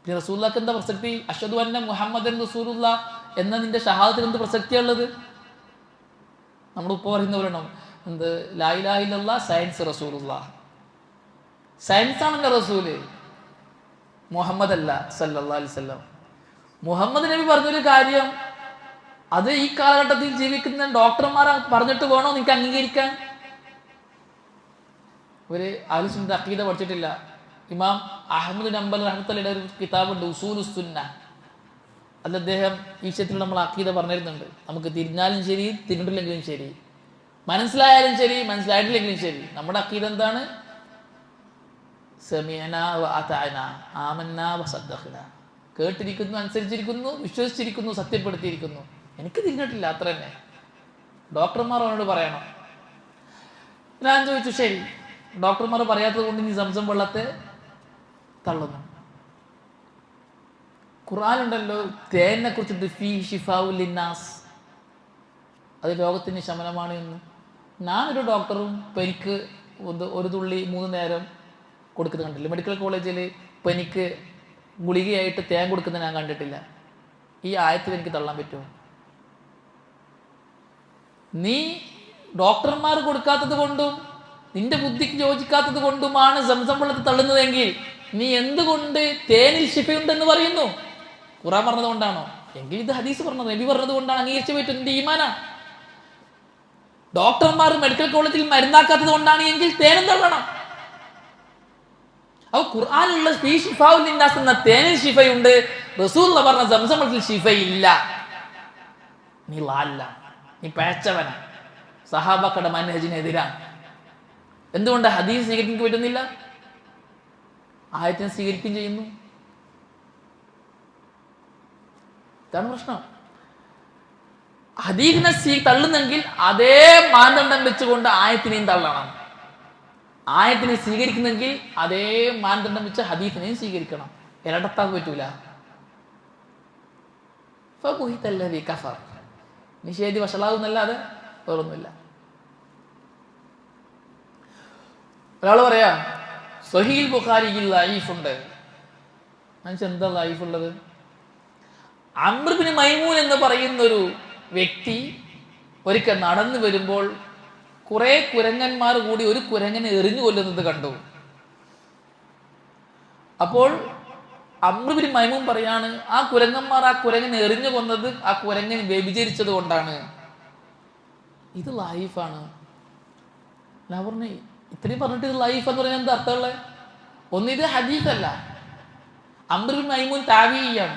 Speaker 1: പിന്നെ റസൂലുള്ളാഹിക്ക് എന്താ പ്രസക്തി? അഷ്ഹദു അന്ന മുഹമ്മദൻ റസൂലുള്ളാ എന്ന നിന്റെ ഷഹാദത്തിന് എന്ത് പ്രസക്തിയുള്ളത്? നമ്മുടെ ഉപ്പ പറയുന്ന പോലെ എന്ത് ലാ ഇലാഹ ഇല്ലല്ലാഹ് സയൻസ് റസൂലുള്ളാഹ്. സയൻസ് ആണല്ലോ റസൂല്, മുഹമ്മദ് അല്ല സല്ലല്ലാഹു അലൈഹി വസല്ലം. മുഹമ്മദ് നബി പറഞ്ഞൊരു കാര്യം അത് ഈ കാലഘട്ടത്തിൽ ജീവിക്കുന്ന ഡോക്ടർമാർ പറഞ്ഞിട്ട് വേണോ നിങ്ങൾക്ക് അംഗീകരിക്കാൻ? ഒരു അഹ്ലുസുന്നത്ത് അഖീദ പഠിച്ചിട്ടില്ല. ഇമാം അഹ്മദ് ബിൻ ഹംബൽ റഹ്മത്തുള്ളാഹിയുടെ ഒരു കിതാബുണ്ട് ഉസൂലുസ് സുന്ന. അതിൽ അദ്ദേഹം ഈ വിഷയത്തിൽ നമ്മൾ അഖീദ പറഞ്ഞിരുന്നുണ്ട്. നമുക്ക് തിരിഞ്ഞാലും ശരി തിരിഞ്ഞിട്ടില്ലെങ്കിലും ശരി, മനസ്സിലായാലും ശരി മനസ്സിലായിട്ടില്ലെങ്കിലും ശരി, നമ്മുടെ അഖീദ എന്താണ്? സമീഅനാ വ അതഅനാ ആമന്നാ വ സദ്ദഖ്നാ. കേട്ടിരിക്കുന്നു, അനുസരിച്ചിരിക്കുന്നു, വിശ്വസിച്ചിരിക്കുന്നു, സത്യപ്പെടുത്തിയിരിക്കുന്നു. എനിക്ക് തിരിഞ്ഞിട്ടില്ല, അത്ര തന്നെ. ഡോക്ടർമാർ അവനോട് പറയണം. ഞാൻ ചോദിച്ചു, ശരി, ഡോക്ടർമാർ പറയാത്തത് കൊണ്ട് നീ സംസം വെള്ളത്തെ തള്ളുന്നു. ഖുർആനുണ്ടല്ലോ തേനിനെ കുറിച്ചിട്ട് ഫീ ഷിഫാഉ ലിന്നാസ്, അത് രോഗത്തിന് ശമനമാണ് എന്ന്. ഞാനൊരു ഡോക്ടറും പനിക്ക് ഒരു തുള്ളി 3 നേരം കൊടുക്കുന്നത് കണ്ടില്ല. മെഡിക്കൽ കോളേജിൽ പനിക്ക് ഗുളികയായിട്ട് തേൻ കൊടുക്കുന്നത് ഞാൻ കണ്ടിട്ടില്ല. ഈ ആയത്തിൽ എനിക്ക് തള്ളാൻ പറ്റുമോ? നീ ഡോക്ടർമാർ കൊടുക്കാത്തത് കൊണ്ടും നിന്റെ ബുദ്ധിക്ക് യോജിക്കാത്തത് കൊണ്ടുമാണ് സംസം വെള്ളത്തിൽ തള്ളുന്നതെങ്കിൽ നീ എന്തുകൊണ്ട് തേനിൽ ശിഫയുണ്ടെന്ന് പറയുന്നു? ഖുർആൻ പറഞ്ഞത് കൊണ്ടാണോ? എങ്കിൽ ഇത് ഹദീസ് പറഞ്ഞത്, നബി പറഞ്ഞത് കൊണ്ടാണ് അംഗീകരിച്ചു പറ്റും. നിന്റെ ഈമാനാ. ഡോക്ടർമാർ മെഡിക്കൽ കോളേജിൽ മരുന്നാക്കാത്തത് കൊണ്ടാണ് എങ്കിൽ തേനും തള്ളണം. അപ്പൊ ഖുർആനിലുള്ള ഫീ ശിഫാഉ ലിന്നാസ് എന്ന തേനിൽ ശിഫയുണ്ട്, റസൂലുള്ളാഹി പറഞ്ഞ സംസം വെള്ളത്തിൽ ശിഫയില്ല. നീ ലാല്ല, നീ പേച്ചവന, സഹാബാക്കളുടെ മനഹജിനെതിരാണ്. എന്തുകൊണ്ട് ഹദീസ് സ്വീകരിക്കാൻ പറ്റുന്നില്ല? ആയത്തിനെ സ്വീകരിക്കുകയും ചെയ്യുന്നു. ഇതാണ് പ്രശ്നം. ഹദീസിനെ തള്ളുന്നെങ്കിൽ അതേ മാനദണ്ഡം വെച്ചുകൊണ്ട് ആയത്തിനെയും തള്ളണം. ആയത്തിനെ സ്വീകരിക്കുന്നെങ്കിൽ അതേ മാനദണ്ഡം വെച്ച് ഹദീസിനെയും സ്വീകരിക്കണം. ഇരട്ടത്താൻ പറ്റൂല. ഫബുഹിതല്ലദീ കഫർ, നിഷേധി വഷളാവുന്നല്ലാതെ വേറൊന്നുമില്ല. ഒരാൾ പറയാ സ്വഹീഹുൽ ബുഖാരിയിൽ ലഈഫുണ്ട്. എന്താ ലഈഫുള്ളത്? അംർ ഇബ്നു മൈമൂൻ എന്ന് പറയുന്നൊരു വ്യക്തി ഒരിക്കൽ നടന്നു വരുമ്പോൾ കുറെ കുരങ്ങന്മാർ കൂടി ഒരു കുരങ്ങനെ എറിഞ്ഞു കൊല്ലുന്നത് കണ്ടു. അപ്പോൾ അംർ ഇബ്നു മൈമൂൻ പറയാണ്, ആ കുരങ്ങന്മാർ ആ കുരങ്ങനെ എറിഞ്ഞു കൊന്നത് ആ കുരങ്ങൻ വ്യഭിചരിച്ചത് കൊണ്ടാണ്. ഇത് ലൈഫാണ്. ഞാൻ പറഞ്ഞു, ഇത്രയും പറഞ്ഞിട്ട് ഇത് ലൈഫ് എന്ന് പറഞ്ഞാൽ എന്താ അർത്ഥമുള്ളത്? ഒന്ന്, ഇത് ഹദീസല്ല. അംർ ഇബ്നു മൈമൂൻ താബിഈയാണ്.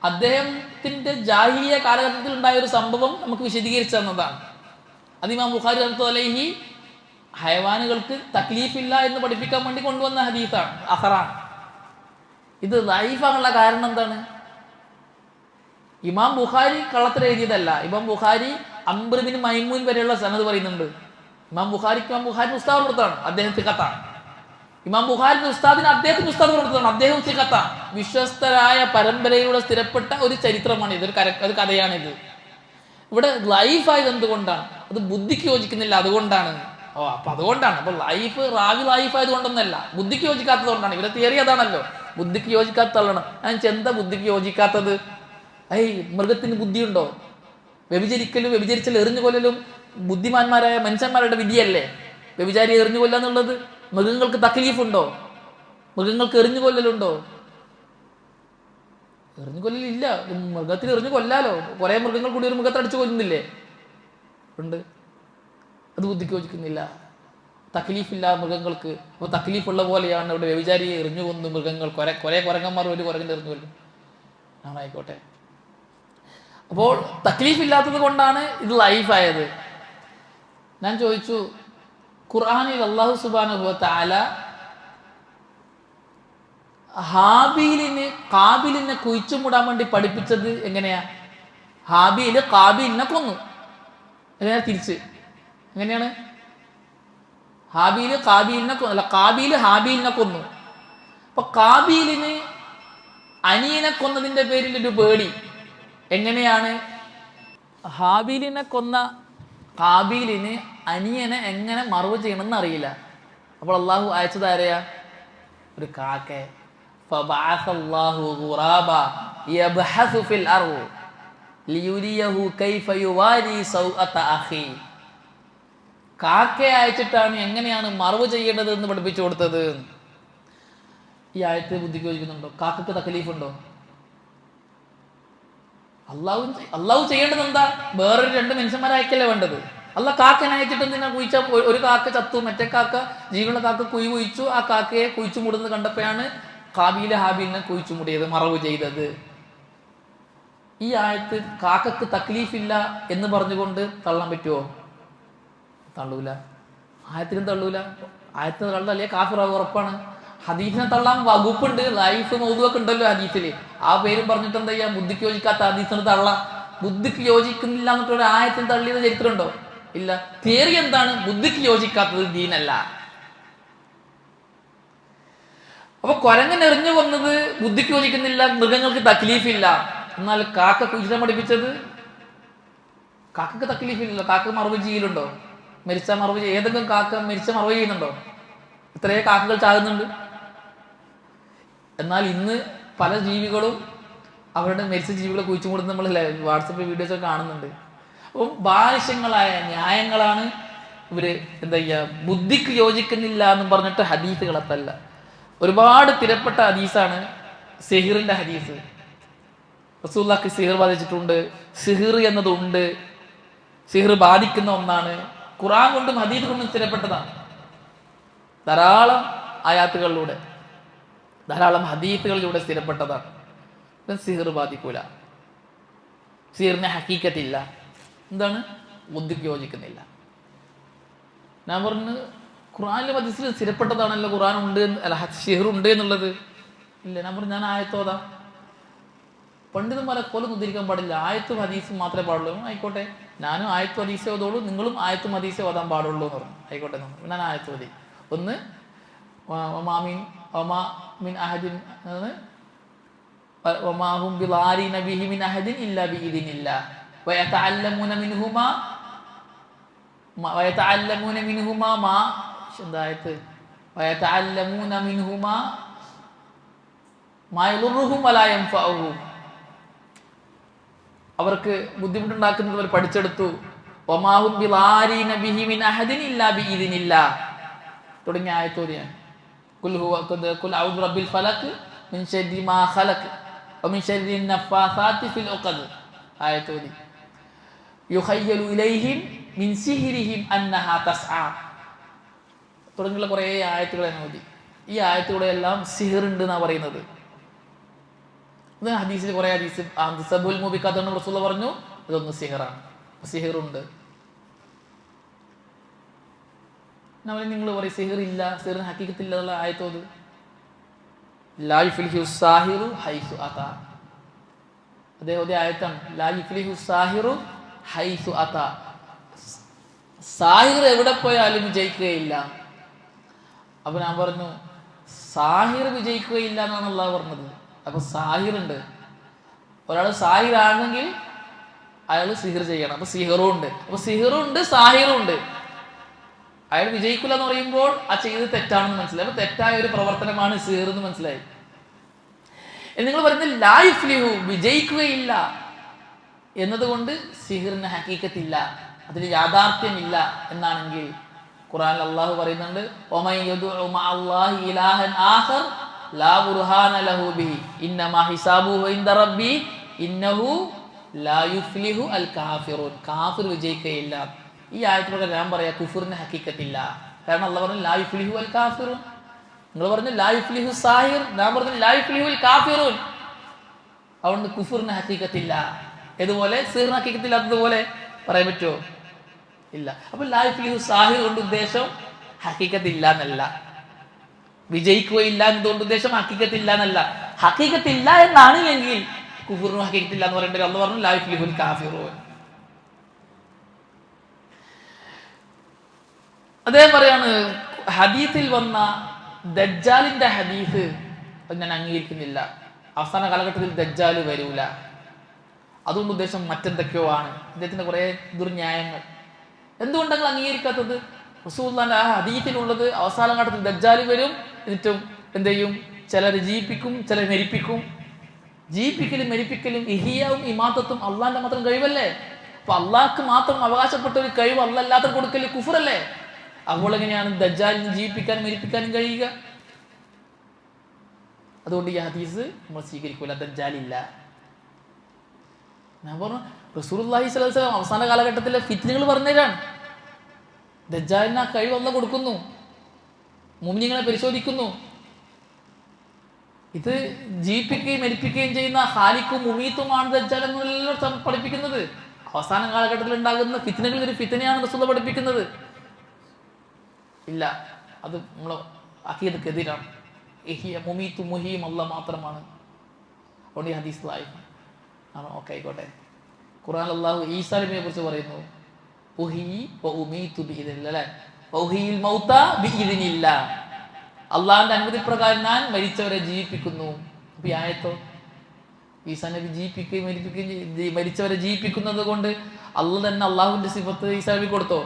Speaker 1: അദ്ദേഹത്തിന്റെ ജാഹിലിയ കാലഘട്ടത്തിൽ ഉണ്ടായ ഒരു സംഭവം നമുക്ക് വിശദീകരിച്ചു തന്നതാണ്. അത് ഇമാം ബുഖാരി റഹ്മത്തുള്ളാഹി അലൈഹി ഹയവാനുകൾക്ക് തക്ലീഫില്ല എന്ന് പഠിപ്പിക്കാൻ വേണ്ടി കൊണ്ടുവന്ന ഹദീസാണ്, അസറാണ്. ഇത് ലൈഫാണുള്ള കാരണം എന്താണ്? ഇമാം ബുഖാരി കള്ളത്തിൽ എഴുതിയതല്ല. ഇമാം ബുഖാരി അംർ ഇബ്നു മൈമൂൻ വരെയുള്ള സനദ് പറയുന്നുണ്ട്. ഇമാം ബുഖാരി ഉസ്താദ് പുറത്താണ്, അദ്ദേഹം സിഖത്താണ്. ഇമാം ബുഖാരിന്റെ ഉസ്താദിന് അദ്ദേഹത്തിന്റെ ഉസ്താദ് പുറത്താണ്, അദ്ദേഹം സിഖത്താണ്. വിശ്വസ്തരായ പരമ്പരയിലൂടെ സ്ഥിരപ്പെട്ട ഒരു ചരിത്രമാണ് ഇത്, ഒരു കഥയാണിത്. ഇവിടെ ലൈഫായത് എന്തുകൊണ്ടാണ്? അത് ബുദ്ധിക്ക് യോജിക്കുന്നില്ല, അതുകൊണ്ടാണ്. അപ്പൊ അതുകൊണ്ടാണ്. അപ്പൊ റാവി ലൈഫ് ആയത് കൊണ്ടൊന്നല്ല, ബുദ്ധിക്ക് യോജിക്കാത്തത് കൊണ്ടാണ്. ഇവരെ തിയറി അതാണല്ലോ, ബുദ്ധിക്ക് യോജിക്കാത്തതാണ്. എന്താ ബുദ്ധിക്ക് യോജിക്കാത്തത്? മൃഗത്തിന് ബുദ്ധിയുണ്ടോ? വ്യഭിചരിച്ചാൽ എറിഞ്ഞു കൊല്ലലും ബുദ്ധിമാന്മാരായ മനുഷ്യന്മാരുടെ വിധിയല്ലേ വ്യഭിചാരി എറിഞ്ഞു കൊല്ലാന്നുള്ളത്. മൃഗങ്ങൾക്ക് തക്ലീഫുണ്ടോ? മൃഗങ്ങൾക്ക് എറിഞ്ഞു കൊല്ലലുണ്ടോ? എറിഞ്ഞു കൊല്ലലില്ല. മൃഗത്തിന് എറിഞ്ഞു കൊല്ലാലോ. കുറെ മൃഗങ്ങൾ കൂടി ഒരു മൃഗത്തെ അടിച്ചു കൊല്ലുന്നില്ലേ? ഉണ്ട്. അത് ബുദ്ധിക്ക് യോജിക്കുന്നില്ല. തക്ലീഫില്ല മൃഗങ്ങൾക്ക്. അപ്പോൾ തക്ലീഫുള്ള പോലെയാണ് ഇവിടെ വ്യഭിചാരിയെ എറിഞ്ഞു കൊന്നു മൃഗങ്ങൾ. കുറെ കുരങ്ങന്മാർ ഒരു കുരങ്ങിന്റെ എറിഞ്ഞു കൊല്ലും. ആയിക്കോട്ടെ. അപ്പോൾ തക്ലീഫില്ലാത്തത് കൊണ്ടാണ് ഇത് ലൈഫായത്. ഞാൻ ചോദിച്ചു, ഖുർആനിൽ അല്ലാഹു സുബ്ഹാനഹു വ തആല കാബീലിനെ കുഴിച്ചുമൂടാൻ വേണ്ടി പഠിപ്പിച്ചത് എങ്ങനെയാ? ഹാബീൽ കാബീലിനെ കൊന്നു. എങ്ങനെയാ തിരിച്ച്? എങ്ങനെയാണ്? കാബീൽ ഹാബീലിനെ കൊന്നു. അപ്പൊ കാബീലിന് അനിയനെ കൊന്നതിന്റെ പേരിൽ ഒരു പേടി, എങ്ങനെയാണ് ഹാബീലിനെ കൊന്ന ഹാബീലിന് അനിയനെ എങ്ങനെ മറവ് ചെയ്യണമെന്ന് അറിയില്ല. അപ്പോൾ അള്ളാഹു അയച്ചത് ആരെയാ? ഒരു കാക്കെ. ഫബഅസല്ലാഹു ഗുറാബ യബ്ഹസു ഫിൽ അർദ് ലിയുരിയഹു കൈഫ യുവാരി സൗഅത അഖി. കാക്കയെ അയച്ചിട്ടാണ് എങ്ങനെയാണ് മറവ് ചെയ്യേണ്ടത് എന്ന് പഠിപ്പിച്ചു കൊടുത്തത്. ഈ ആയത്ത് ബുദ്ധിക്ക് യോജിക്കുന്നുണ്ടോ? കാക്കക്ക് തക്ലീഫുണ്ടോ? അള്ളാഹു ചെയ്യേണ്ടത് എന്താ? വേറൊരു 2 മനുഷ്യന്മാരെ അയക്കല്ലേ വേണ്ടത്. അള്ളാഹ് കാക്കനെ അയച്ചിട്ട് എന്തിനാ കുഴിച്ച? ഒരു കാക്ക ചത്തു, മറ്റേ കാക്ക ജീവനുള്ള കാക്ക കുഴിച്ചു. ആ കാക്കയെ കുഴിച്ചു മൂടുന്നത് കണ്ടപ്പോഴാണ് ഹാബീല് ഹാബീലിനെ കുഴിച്ചു മൂടിയത്, മറവ് ചെയ്തത്. ഈ ആയത്ത് കാക്കക്ക് തക്ലീഫില്ല എന്ന് പറഞ്ഞുകൊണ്ട് തള്ളാൻ പറ്റുമോ? തള്ളൂല. ആയത്തിനും തള്ളൂല. ആയത്തിന് തള്ളല്ലേ കാഫിറാവ് ഉറപ്പാണ്. ഹദീസിനെ തള്ളാൻ വകുപ്പുണ്ട്. ലൈഫ് മൗദൂഅൊക്കെ ഉണ്ടല്ലോ ഹദീസിൽ. ആ പേരും പറഞ്ഞിട്ട് എന്താ ചെയ്യാ? ബുദ്ധിക്ക് യോജിക്കാത്ത ഹദീസിന് തള്ളാം. ബുദ്ധിക്ക് യോജിക്കുന്നില്ല എന്നിട്ട് ഒരു ആയത്തിന് തള്ളിയത് ചരിത്രമുണ്ടോ? ഇല്ല. തിയറി എന്താണ്? ബുദ്ധിക്ക് യോജിക്കാത്തത് ദീനല്ല. അപ്പൊ കുരങ്ങൻ എറിഞ്ഞു വന്നത് ബുദ്ധിക്ക് യോജിക്കുന്നില്ല, മൃഗങ്ങൾക്ക് തക്ലീഫില്ല. എന്നാൽ കാക്ക കുഴിച്ചിടാൻ പഠിപ്പിച്ചത് കാക്കക്ക് തക്ലീഫില്ലല്ലോ. കാക്ക മറവ് ചെയ്യലുണ്ടോ? മരിച്ച മറവ് ഏതെങ്കിലും കാക്ക മരിച്ച മറവ് ചെയ്യുന്നുണ്ടോ? ഇത്രയേ കാക്കകൾ ചാകുന്നുണ്ട്. എന്നാൽ ഇന്ന് പല ജീവികളും അവരുടെ മരിച്ച ജീവികളെ കുഴിച്ചു മൂടുന്ന നമ്മൾ വാട്സപ്പ് വീഡിയോസ് ഒക്കെ കാണുന്നുണ്ട്. അപ്പം ബാലിഷ്യങ്ങളായ ന്യായങ്ങളാണ് ഇവര് എന്താ ചെയ്യുക? ബുദ്ധിക്ക് യോജിക്കുന്നില്ല എന്ന് പറഞ്ഞിട്ട് ഹദീസുകളത്തല്ല. ഒരുപാട് തിരപ്പെട്ട ഹദീസാണ് സിഹിറിന്റെ ഹദീസ്. റസൂലുള്ളാഹിക്ക് സിഹിർ ബാധിച്ചിട്ടുണ്ട്, സിഹിർ എന്നതുണ്ട്, സിഹിർ ബാധിക്കുന്ന ഒന്നാണ്. ഖുർആൻ കൊണ്ടും ഹദീസ് കൊണ്ടും സ്ഥിരപ്പെട്ടതാണ്. ധാരാളം ആയാത്തുകളിലൂടെ, ധാരാളം ഹദീസുകളിലൂടെ സ്ഥിരപ്പെട്ടതാണ്. സിഹിർ ബാധിക്കൂല, സിഹിറിന് ഹഖീഖത്തില്ല. എന്താണ്? ബുദ്ധിക്ക് യോജിക്കുന്നില്ല. ഞാൻ പറഞ്ഞു ഖുർആനിലും ഹദീസിലും സ്ഥിരപ്പെട്ടതാണല്ലോ ഖുർആൻ ഉണ്ട് അല്ല സിഹിർ ഉണ്ട് എന്നുള്ളത്. ഇല്ല. ഞാൻ പറഞ്ഞു ഞാൻ ആയത്തോതാ. പണ്ഡിതന്മാരെ കൊല്ലം ഉദ്ധരിക്കാൻ പാടില്ല, ആയത്തും ഹദീസും മാത്രമേ പാടുള്ളൂ. ആയിക്കോട്ടെ, ഞാനും ആയത്തും ഹദീസേ ഓതോളൂ, നിങ്ങളും ആയത്തും ഹദീസേ ഓതാൻ പാടുള്ളൂ എന്ന് പറഞ്ഞു. ആയിക്കോട്ടെ, ഞാൻ ആയത്ത് ഓതി. ഒന്ന് മിൻ അഹദിൻ വമാഹും ബിളാരിന ബിഹി മിൻ അഹദിൻ ഇല്ലാ ബിഇذനില്ലാ വയതഅല്ലമൂന മിൻഹുമാ മാ എന്തായത് വയതഅല്ലമൂന മിൻഹുമാ മാ യദുറുഹും വലാ യൻഫഉഹും. അവർക്ക് ബുദ്ധിമുട്ടുണ്ടാക്കുന്നത് അവർ പഠിച്ചെടുത്തു. വമാഹും ബിളാരിന ബിഹി മിൻ അഹദിൻ ഇല്ലാ ബിഇذനില്ലാ തുടങ്ങിയ ആയത്തോതിയാണ്. ഖുൽ അഊദു ബിറബ്ബിൽ ഫലക് മിൻ ശർരി മാ ഖലക് വമിൻ ശർരി നഫ്ഫാസാത്തി ഫിൽ ഉഖദ് ആയത്തോതി. യുഖയ്യലു ഇലൈഹിം മിൻ സിഹ്രിഹിം അന്നഹാ തസ്ആ തുടങ്ങിയുള്ള കുറേ ആയത്തുകൾ ഓതി. ഈ ആയത്തുകളെല്ലാം സിഹിർ ഉണ്ട് എന്നാണ് പറയുന്നത്. ഇത് ഹദീസിൽ കുറേ ഹദീസ് സബുൽ മുബിഖാത്ത് എന്ന് റസൂലുള്ളാഹി പറഞ്ഞു, ഇതൊന്ന് സിഹിറാണ്, സിഹിറുണ്ട്. നിങ്ങൾ പറയും സിഹിർ ഇല്ല, സിഹിറിന് ഹഖീഖത്തില്ല എന്നുള്ള ആയത്തോത്. ലാ യുഫ്ലിഹു സാഹിറു ഹൈസു അതാ. അതേ ആയത്താണ്. ലാ യുഫ്ലിഹു സാഹിറു ഹൈസു അതാ. സാഹിർ എവിടെ പോയാലും വിജയിക്കുകയില്ല. അപ്പൊ ഞാൻ പറഞ്ഞു സാഹിർ വിജയിക്കുകയില്ല എന്നാണ് അള്ളാഹ് പറഞ്ഞത്. അപ്പൊ സാഹിറുണ്ട്. ഒരാൾ സാഹിറാണെങ്കിൽ അയാൾ സിഹിർ ചെയ്യണം. അപ്പൊ സിഹിറും ഉണ്ട്. അപ്പൊ സിഹിറും ഉണ്ട്, സാഹിറും ഉണ്ട്. അയാൾ വിജയിക്കില്ല എന്ന് പറയുമ്പോൾ ആ ചെയ്ത് തെറ്റാണെന്ന് മനസ്സിലായി. അപ്പൊ തെറ്റായ ഒരു പ്രവർത്തനമാണ് സിഹിർ എന്ന് മനസ്സിലായി. നിങ്ങൾ പറയുന്നത് ലാ യുഫ്ലിഹു വിജയിക്കുകയില്ല എന്നതുകൊണ്ട് സിഹിറിന് ഹഖീഖത്തില്ല, അതിന് യാഥാർത്ഥ്യമില്ല എന്നാണെങ്കിൽ ഖുർആനിൽ അള്ളാഹു പറയുന്നുണ്ട് വമൻ യദ്ഉ മഅല്ലാഹി ഇലാഹൻ ആഖർ ലാ ബുർഹാന ലഹു ബിഹി ഇന്നമാ ഹിസാബുഹു ഇൻദ റബ്ബി ഇന്നഹു ലാ യുഫ്ലിഹു അൽ കാഫിറൂൻ. കാഫിർ വിജയിക്കുകയില്ല. ഈ ആയത്തിലൂടെ ഞാൻ പറയാ കുഫറിന് ഹഖീഖത്തില്ല. കാരണം അള്ളാഹു പറഞ്ഞു ലാ യുഫ്ലിഹു അൽ കാഫിറൂൻ. നിങ്ങൾ പറഞ്ഞു ലാ യുഫ്ലിഹു സാഹിർ, ഞാൻ പറഞ്ഞു ലാ യുഫ്ലിഹു അൽ കാഫിറൂൻ. അതുകൊണ്ട് കുഫറിന് ഹഖീഖത്തില്ല. ഇതുപോലെ സിഹിറിന് ഹഖീഖത്തില്ലാത്തതുപോലെ പറയാൻ പറ്റുമോ? ഇല്ല. അപ്പൊ ലാ യുഫ്ലിഹു സാഹിർ കൊണ്ട് ഉദ്ദേശം ഹഖീഖത്തില്ല എന്നല്ല, വിജയിക്കുകയില്ല എന്നതുകൊണ്ട് ഉദ്ദേശം ഹഖീഖത്തില്ല എന്നല്ല. ഹഖീഖത്തില്ല എന്നാണ് എങ്കിൽ കുഫറിന് ഹഖീഖത്തില്ല എന്ന് പറയേണ്ടത്. അള്ളാഹു പറഞ്ഞു ലാ യുഫ്ലിഹു അൽ കാഫിറൂൻ. അദ്ദേഹം പറയാണ് ഹദീസിൽ വന്ന ദജ്ജാലിന്റെ ഹദീസ് ഞാൻ അംഗീകരിക്കുന്നില്ല. അവസാന കാലഘട്ടത്തിൽ ദജ്ജാല് വരൂല. അതുകൊണ്ട് ഉദ്ദേശം മറ്റെന്തൊക്കെയോ ആണ്. അദ്ദേഹത്തിന്റെ കുറേ ദുർന്യായങ്ങൾ. എന്തുകൊണ്ട് നിങ്ങൾ അംഗീകരിക്കാത്തത്? റസൂലുള്ളാഹിന്റെ ആ ഹദീസിലുള്ളത് അവസാന ഘട്ടത്തിൽ ദജ്ജാൽ വരും, എന്നിട്ടും എന്ത് ചെയ്യും? ചിലർ ജീവിപ്പിക്കും, ചിലർ മരിപ്പിക്കും. ജീവിപ്പിക്കലും മരിപ്പിക്കലും ഇഹിയാവും ഇമാത്തത്തും അള്ളാന്റെ മാത്രം കഴിവല്ലേ? അപ്പൊ അള്ളാഹ്ക്ക് മാത്രം അവകാശപ്പെട്ട ഒരു കഴിവ് അല്ലാത്ത കൊടുക്കല് കുഫറല്ലേ? അപ്പോൾ എങ്ങനെയാണ് ദജ്ജാലിനെ ജീവിപ്പിക്കാനും മരിപ്പിക്കാനും കഴിയുക? അതുകൊണ്ട് ഈ ഹദീസ് നമ്മൾ സ്വീകരിക്കൂല. ദജ്ജാലില്ല. ഞാൻ പറഞ്ഞു റസൂലുള്ളാഹി സ്വല്ലല്ലാഹു അലൈഹി വസല്ലം അവസാന കാലഘട്ടത്തിലെ ഫിത്നകൾ പറഞ്ഞുതരാണ്. ദജ്ജാലിന് ആ കഴിവ് അല്ലാഹ് കൊടുക്കുന്നു, മുഅ്മിനീങ്ങളെ പരിശോധിക്കുന്നു. ഇത് ജീവിപ്പിക്കുകയും മരിപ്പിക്കുകയും ചെയ്യുന്ന ഖാലിഖും മുമീത്തുമാണ് ദജ്ജാൽ എന്നെല്ലാം പഠിപ്പിക്കുന്നത്. അവസാന കാലഘട്ടത്തിൽ ഉണ്ടാകുന്ന ഫിത്നകളിൽ ഒരു ഫിത്നയാണ് റസൂലുള്ളാഹി പഠിപ്പിക്കുന്നത്. ഇല്ല, അത് നമ്മൾ അഖീദക്കെതിരാണ്. മുമീത്തു മുഹീം അല്ലാഹ് മാത്രമാണ്. അതുകൊണ്ട് ഈ ഹദീസ് ആയിക്കും ആണോ? ഓക്കെ, ആയിക്കോട്ടെ. ഖുർആൻ അല്ലാഹു ഈസാ നബിയെ കുറിച്ച് പറയുന്നു, അള്ളാഹുന്റെ അനുമതി പ്രകാരം ഞാൻ മരിച്ചവരെ ജീവിപ്പിക്കുന്നു. അപ്പൊ ഈ ആയത്തോ? ഈസാ നബി ജീവിപ്പിക്കുകയും മരിപ്പിക്കുകയും മരിച്ചവരെ ജീവിപ്പിക്കുന്നത് കൊണ്ട് അള്ളാഹ് തന്നെ അള്ളാഹുവിന്റെ സിഫത്ത് ഈസാ നബി കൊടുത്തോ?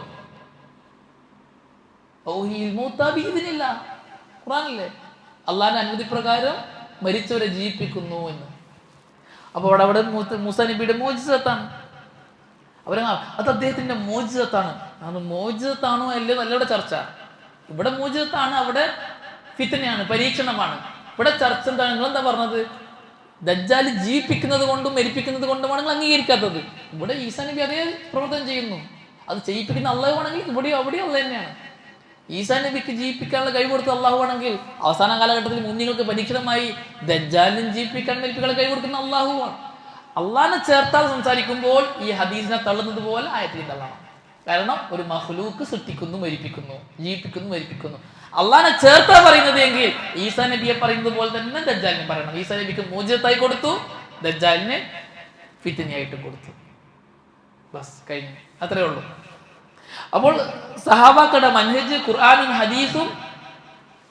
Speaker 1: ഖുർആനില്ലേ അള്ളാഹിന്റെ അനുമതി പ്രകാരം മരിച്ചവരെ ജീവിപ്പിക്കുന്നു എന്ന്. അപ്പോൾ അവിടെ മൂസാ നബിയുടെ മോചിതത്താണ്. അത് അദ്ദേഹത്തിന്റെ മോചിതത്താണ്. അത് മോചിതത്താണോ അല്ലേ നല്ലവിടെ ചർച്ച. ഇവിടെ മോചിതത്താണ്, അവിടെ ഫിത്നയാണ്, പരീക്ഷണമാണ്. ഇവിടെ ചർച്ച എന്താണ്? നിങ്ങളെന്താ പറഞ്ഞത്? ദജ്ജാൽ ജീവിപ്പിക്കുന്നത് കൊണ്ടും മരിപ്പിക്കുന്നത് കൊണ്ടുമാണ് നിങ്ങൾ അംഗീകരിക്കാത്തത്. ഇവിടെ ഈസാ നബി അതേ പ്രവർത്തനം ചെയ്യുന്നു. അത് ചെയ്യിപ്പിക്കുന്ന അള്ളാഹു ആണെങ്കിൽ ഇവിടെയോ അവിടെയോ അള്ളാഹ് തന്നെയാണ്. ഈസാ നബിക്ക് ജീവിപ്പിക്കാനുള്ള കഴിവ് കൊടുത്ത അള്ളാഹു ആണെങ്കിൽ അവസാന കാലഘട്ടത്തിൽ മുന്നിങ്ങൾക്ക് പരീക്ഷണമായി ദജ്ജാലിനും ജീവിപ്പിക്കാൻ മരിപ്പിക്കാനുള്ള കഴിവ് കൊടുക്കുന്ന അള്ളാഹുവാണ്. അള്ളാഹിനെ ചേർത്താൽ സംസാരിക്കുമ്പോൾ ഈ ഹദീസിനെ തള്ളുന്നത് പോലെ ആയത്തിൽ തള്ളണം. കാരണം ഒരു മഖ്ലൂക്ക് സൃഷ്ടിക്കുന്നു, മരിപ്പിക്കുന്നു, ജീവിപ്പിക്കുന്നു, മരിപ്പിക്കുന്നു. അള്ളാഹിനെ ചേർത്താ പറയുന്നത് എങ്കിൽ ഈസാ നബിയെ പറയുന്നത് പോലെ തന്നെ ദജ്ജാലിനെ പറയണം. ഈസാ നബിക്ക് മോചിതത്തായി കൊടുത്തു, ദജ്ജാലിന് ഫിത്നയായിട്ടും കൊടുത്തു. ബസ് കഴിഞ്ഞു, അത്രേ ഉള്ളൂ. അപ്പോൾ സഹാബാക്കളുടെ മൻഹജ് ഖുർആനും ഹദീസും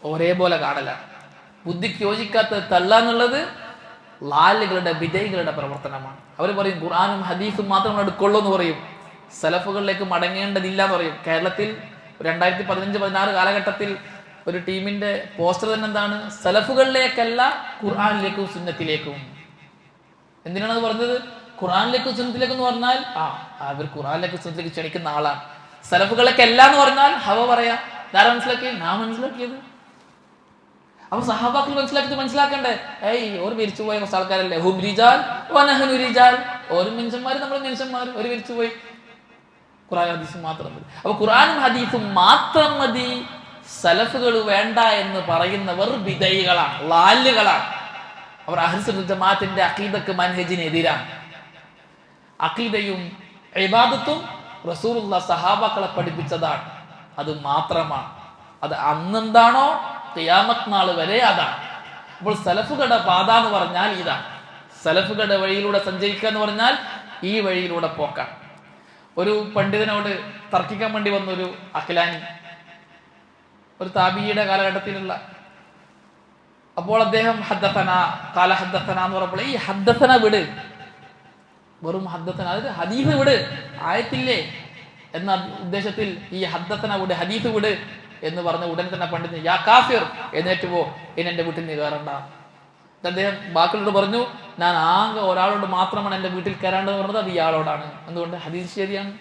Speaker 1: ഒരേപോലെ കാണലാണ്. ബുദ്ധിക്ക് യോജിക്കാത്ത തള്ളാന്നുള്ളത് ലാലുകളുടെ വിജയികളുടെ പ്രവർത്തനമാണ്. അവർ പറയും ഖുർആനും ഹദീസും മാത്രം നമ്മൾ എടുക്കുള്ളൂ എന്ന് പറയും. സലഫുകളിലേക്ക് മടങ്ങേണ്ടതില്ല എന്ന് പറയും. കേരളത്തിൽ 2015-16 കാലഘട്ടത്തിൽ ഒരു ടീമിന്റെ പോസ്റ്റർ തന്നെ എന്താണ്? സലഫുകളിലേക്കല്ല ഖുർആനിലേക്കും സുന്നത്തിലേക്കും. എന്തിനാണ് അത് പറഞ്ഞത്? ഖുർആനിലേക്കും സുന്നത്തിലേക്കും എന്ന് പറഞ്ഞാൽ അവർ ഖുർആനിലേക്കും സുന്നത്തിലേക്ക് ക്ഷണിക്കുന്ന ആളാണ്. സലഫുകളൊക്കെ അല്ല എന്ന് പറഞ്ഞാൽ ഹവ പറയാ. ആരാ മനസ്സിലാക്കി? ഞാൻ മനസ്സിലാക്കിയത്. അപ്പൊ സഹാബാക്കൾ മനസ്സിലാക്കണ്ടേ? ഓർ മരിച്ചുപോയ കുറച്ച് ആൾക്കാരല്ലേ. ഹും റിജാൽ വനഹനു റിജാൽ. ഓരോ മനുഷ്യന്മാര്, നമ്മൾ മനുഷ്യന്മാർ. ഒരു മരിച്ചുപോയി, ഖുർആൻ ഹദീസും മാത്രം മതി. അപ്പൊ ഖുർആനും ഹദീസും മാത്രം മതി, സലഫുകൾ വേണ്ട എന്ന് പറയുന്നവർ ബിദഈകളാണ്, ളാലുകളാണ്. അവർ അഹ്ലുസുന്നത്ത് ജമാഅത്തിന്റെ അഖീദക്ക് മൻഹജിനെതിരാണ്. അഖീദയും ഇബാദത്തും റസൂലുള്ളാഹി സഹാബാക്കളെ പഠിപ്പിച്ചതാണ്. അത് മാത്രമാണ്. അത് അന്നെന്താണോ ഖിയാമത്ത് നാൾ വരെ അതാണ്. അപ്പോൾ സലഫുകളുടെ പാത എന്ന് പറഞ്ഞാൽ ഇതാണ്. സലഫുകളുടെ വഴിയിലൂടെ സഞ്ചരിക്കുക എന്ന് പറഞ്ഞാൽ ഈ വഴിയിലൂടെ പോക്കാം. ഒരു പണ്ഡിതനോട് തർക്കിക്കാൻ വേണ്ടി വന്നൊരു അഖിലാനി, ഒരു താബിയുടെ കാലഘട്ടത്തിലുള്ള. അപ്പോൾ അദ്ദേഹം ഹദ്ദസന കാല ഹദ്ദസന എന്ന് പറഞ്ഞപ്പോൾ ഈ ഹദ്ദസന വിട്, വെറും ഹദ്ദസന, അതായത് ഹദീസ് വിട്, ആയത്തില്ലേ എന്ന ഉദ്ദേശത്തിൽ ഈ ഹദ്ദസന വിട്, ഹദീസ് വിട് എന്ന് പറഞ്ഞ ഉടൻ തന്നെ പണ്ഡിതൻ യാ കാഫിർ, എഴുന്നേറ്റ് പോ, ഇനി എൻ്റെ വീട്ടിൽ നീ കയറണ്ട. അദ്ദേഹം ബാക്കിയോട് പറഞ്ഞു, ഞാൻ ആകെ ഒരാളോട് മാത്രമാണ് എൻ്റെ വീട്ടിൽ കയറേണ്ടത് പറഞ്ഞത്, അത് ഇയാളോടാണ്. എന്തുകൊണ്ട്? ഹദീസ് ശരിയാണ്,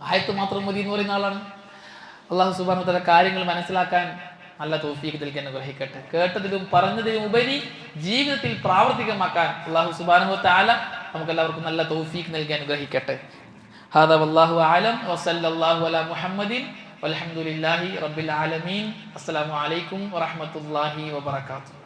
Speaker 1: ആയത്ത് മാത്രം മതി എന്ന് പറയുന്ന ആളാണ്. അള്ളാഹു സുബ്ഹാനഹു വ തആല കാര്യങ്ങൾ മനസ്സിലാക്കാൻ നല്ല തൗഫീഖ് നൽകി അനുഗ്രഹിക്കട്ടെ. കേട്ടതിലും പറഞ്ഞതിലും ഉപരി ജീവിതത്തിൽ പ്രാവർത്തികമാക്കാൻ അള്ളാഹു സുബ്ഹാനഹു വ തആല നമുക്കെല്ലാവർക്കും നല്ല തൗഫീഖ് നൽകി അനുഗ്രഹിക്കട്ടെ. ഹാദാ വല്ലാഹു അഅലം വസല്ലല്ലാഹു അലാ മുഹമ്മദിൻ വൽഹംദുലില്ലാഹി റബ്ബിൽ ആലമീൻ. അസ്സലാമു അലൈക്കും വറഹ്മത്തുള്ളാഹി വബറകാതുഹു.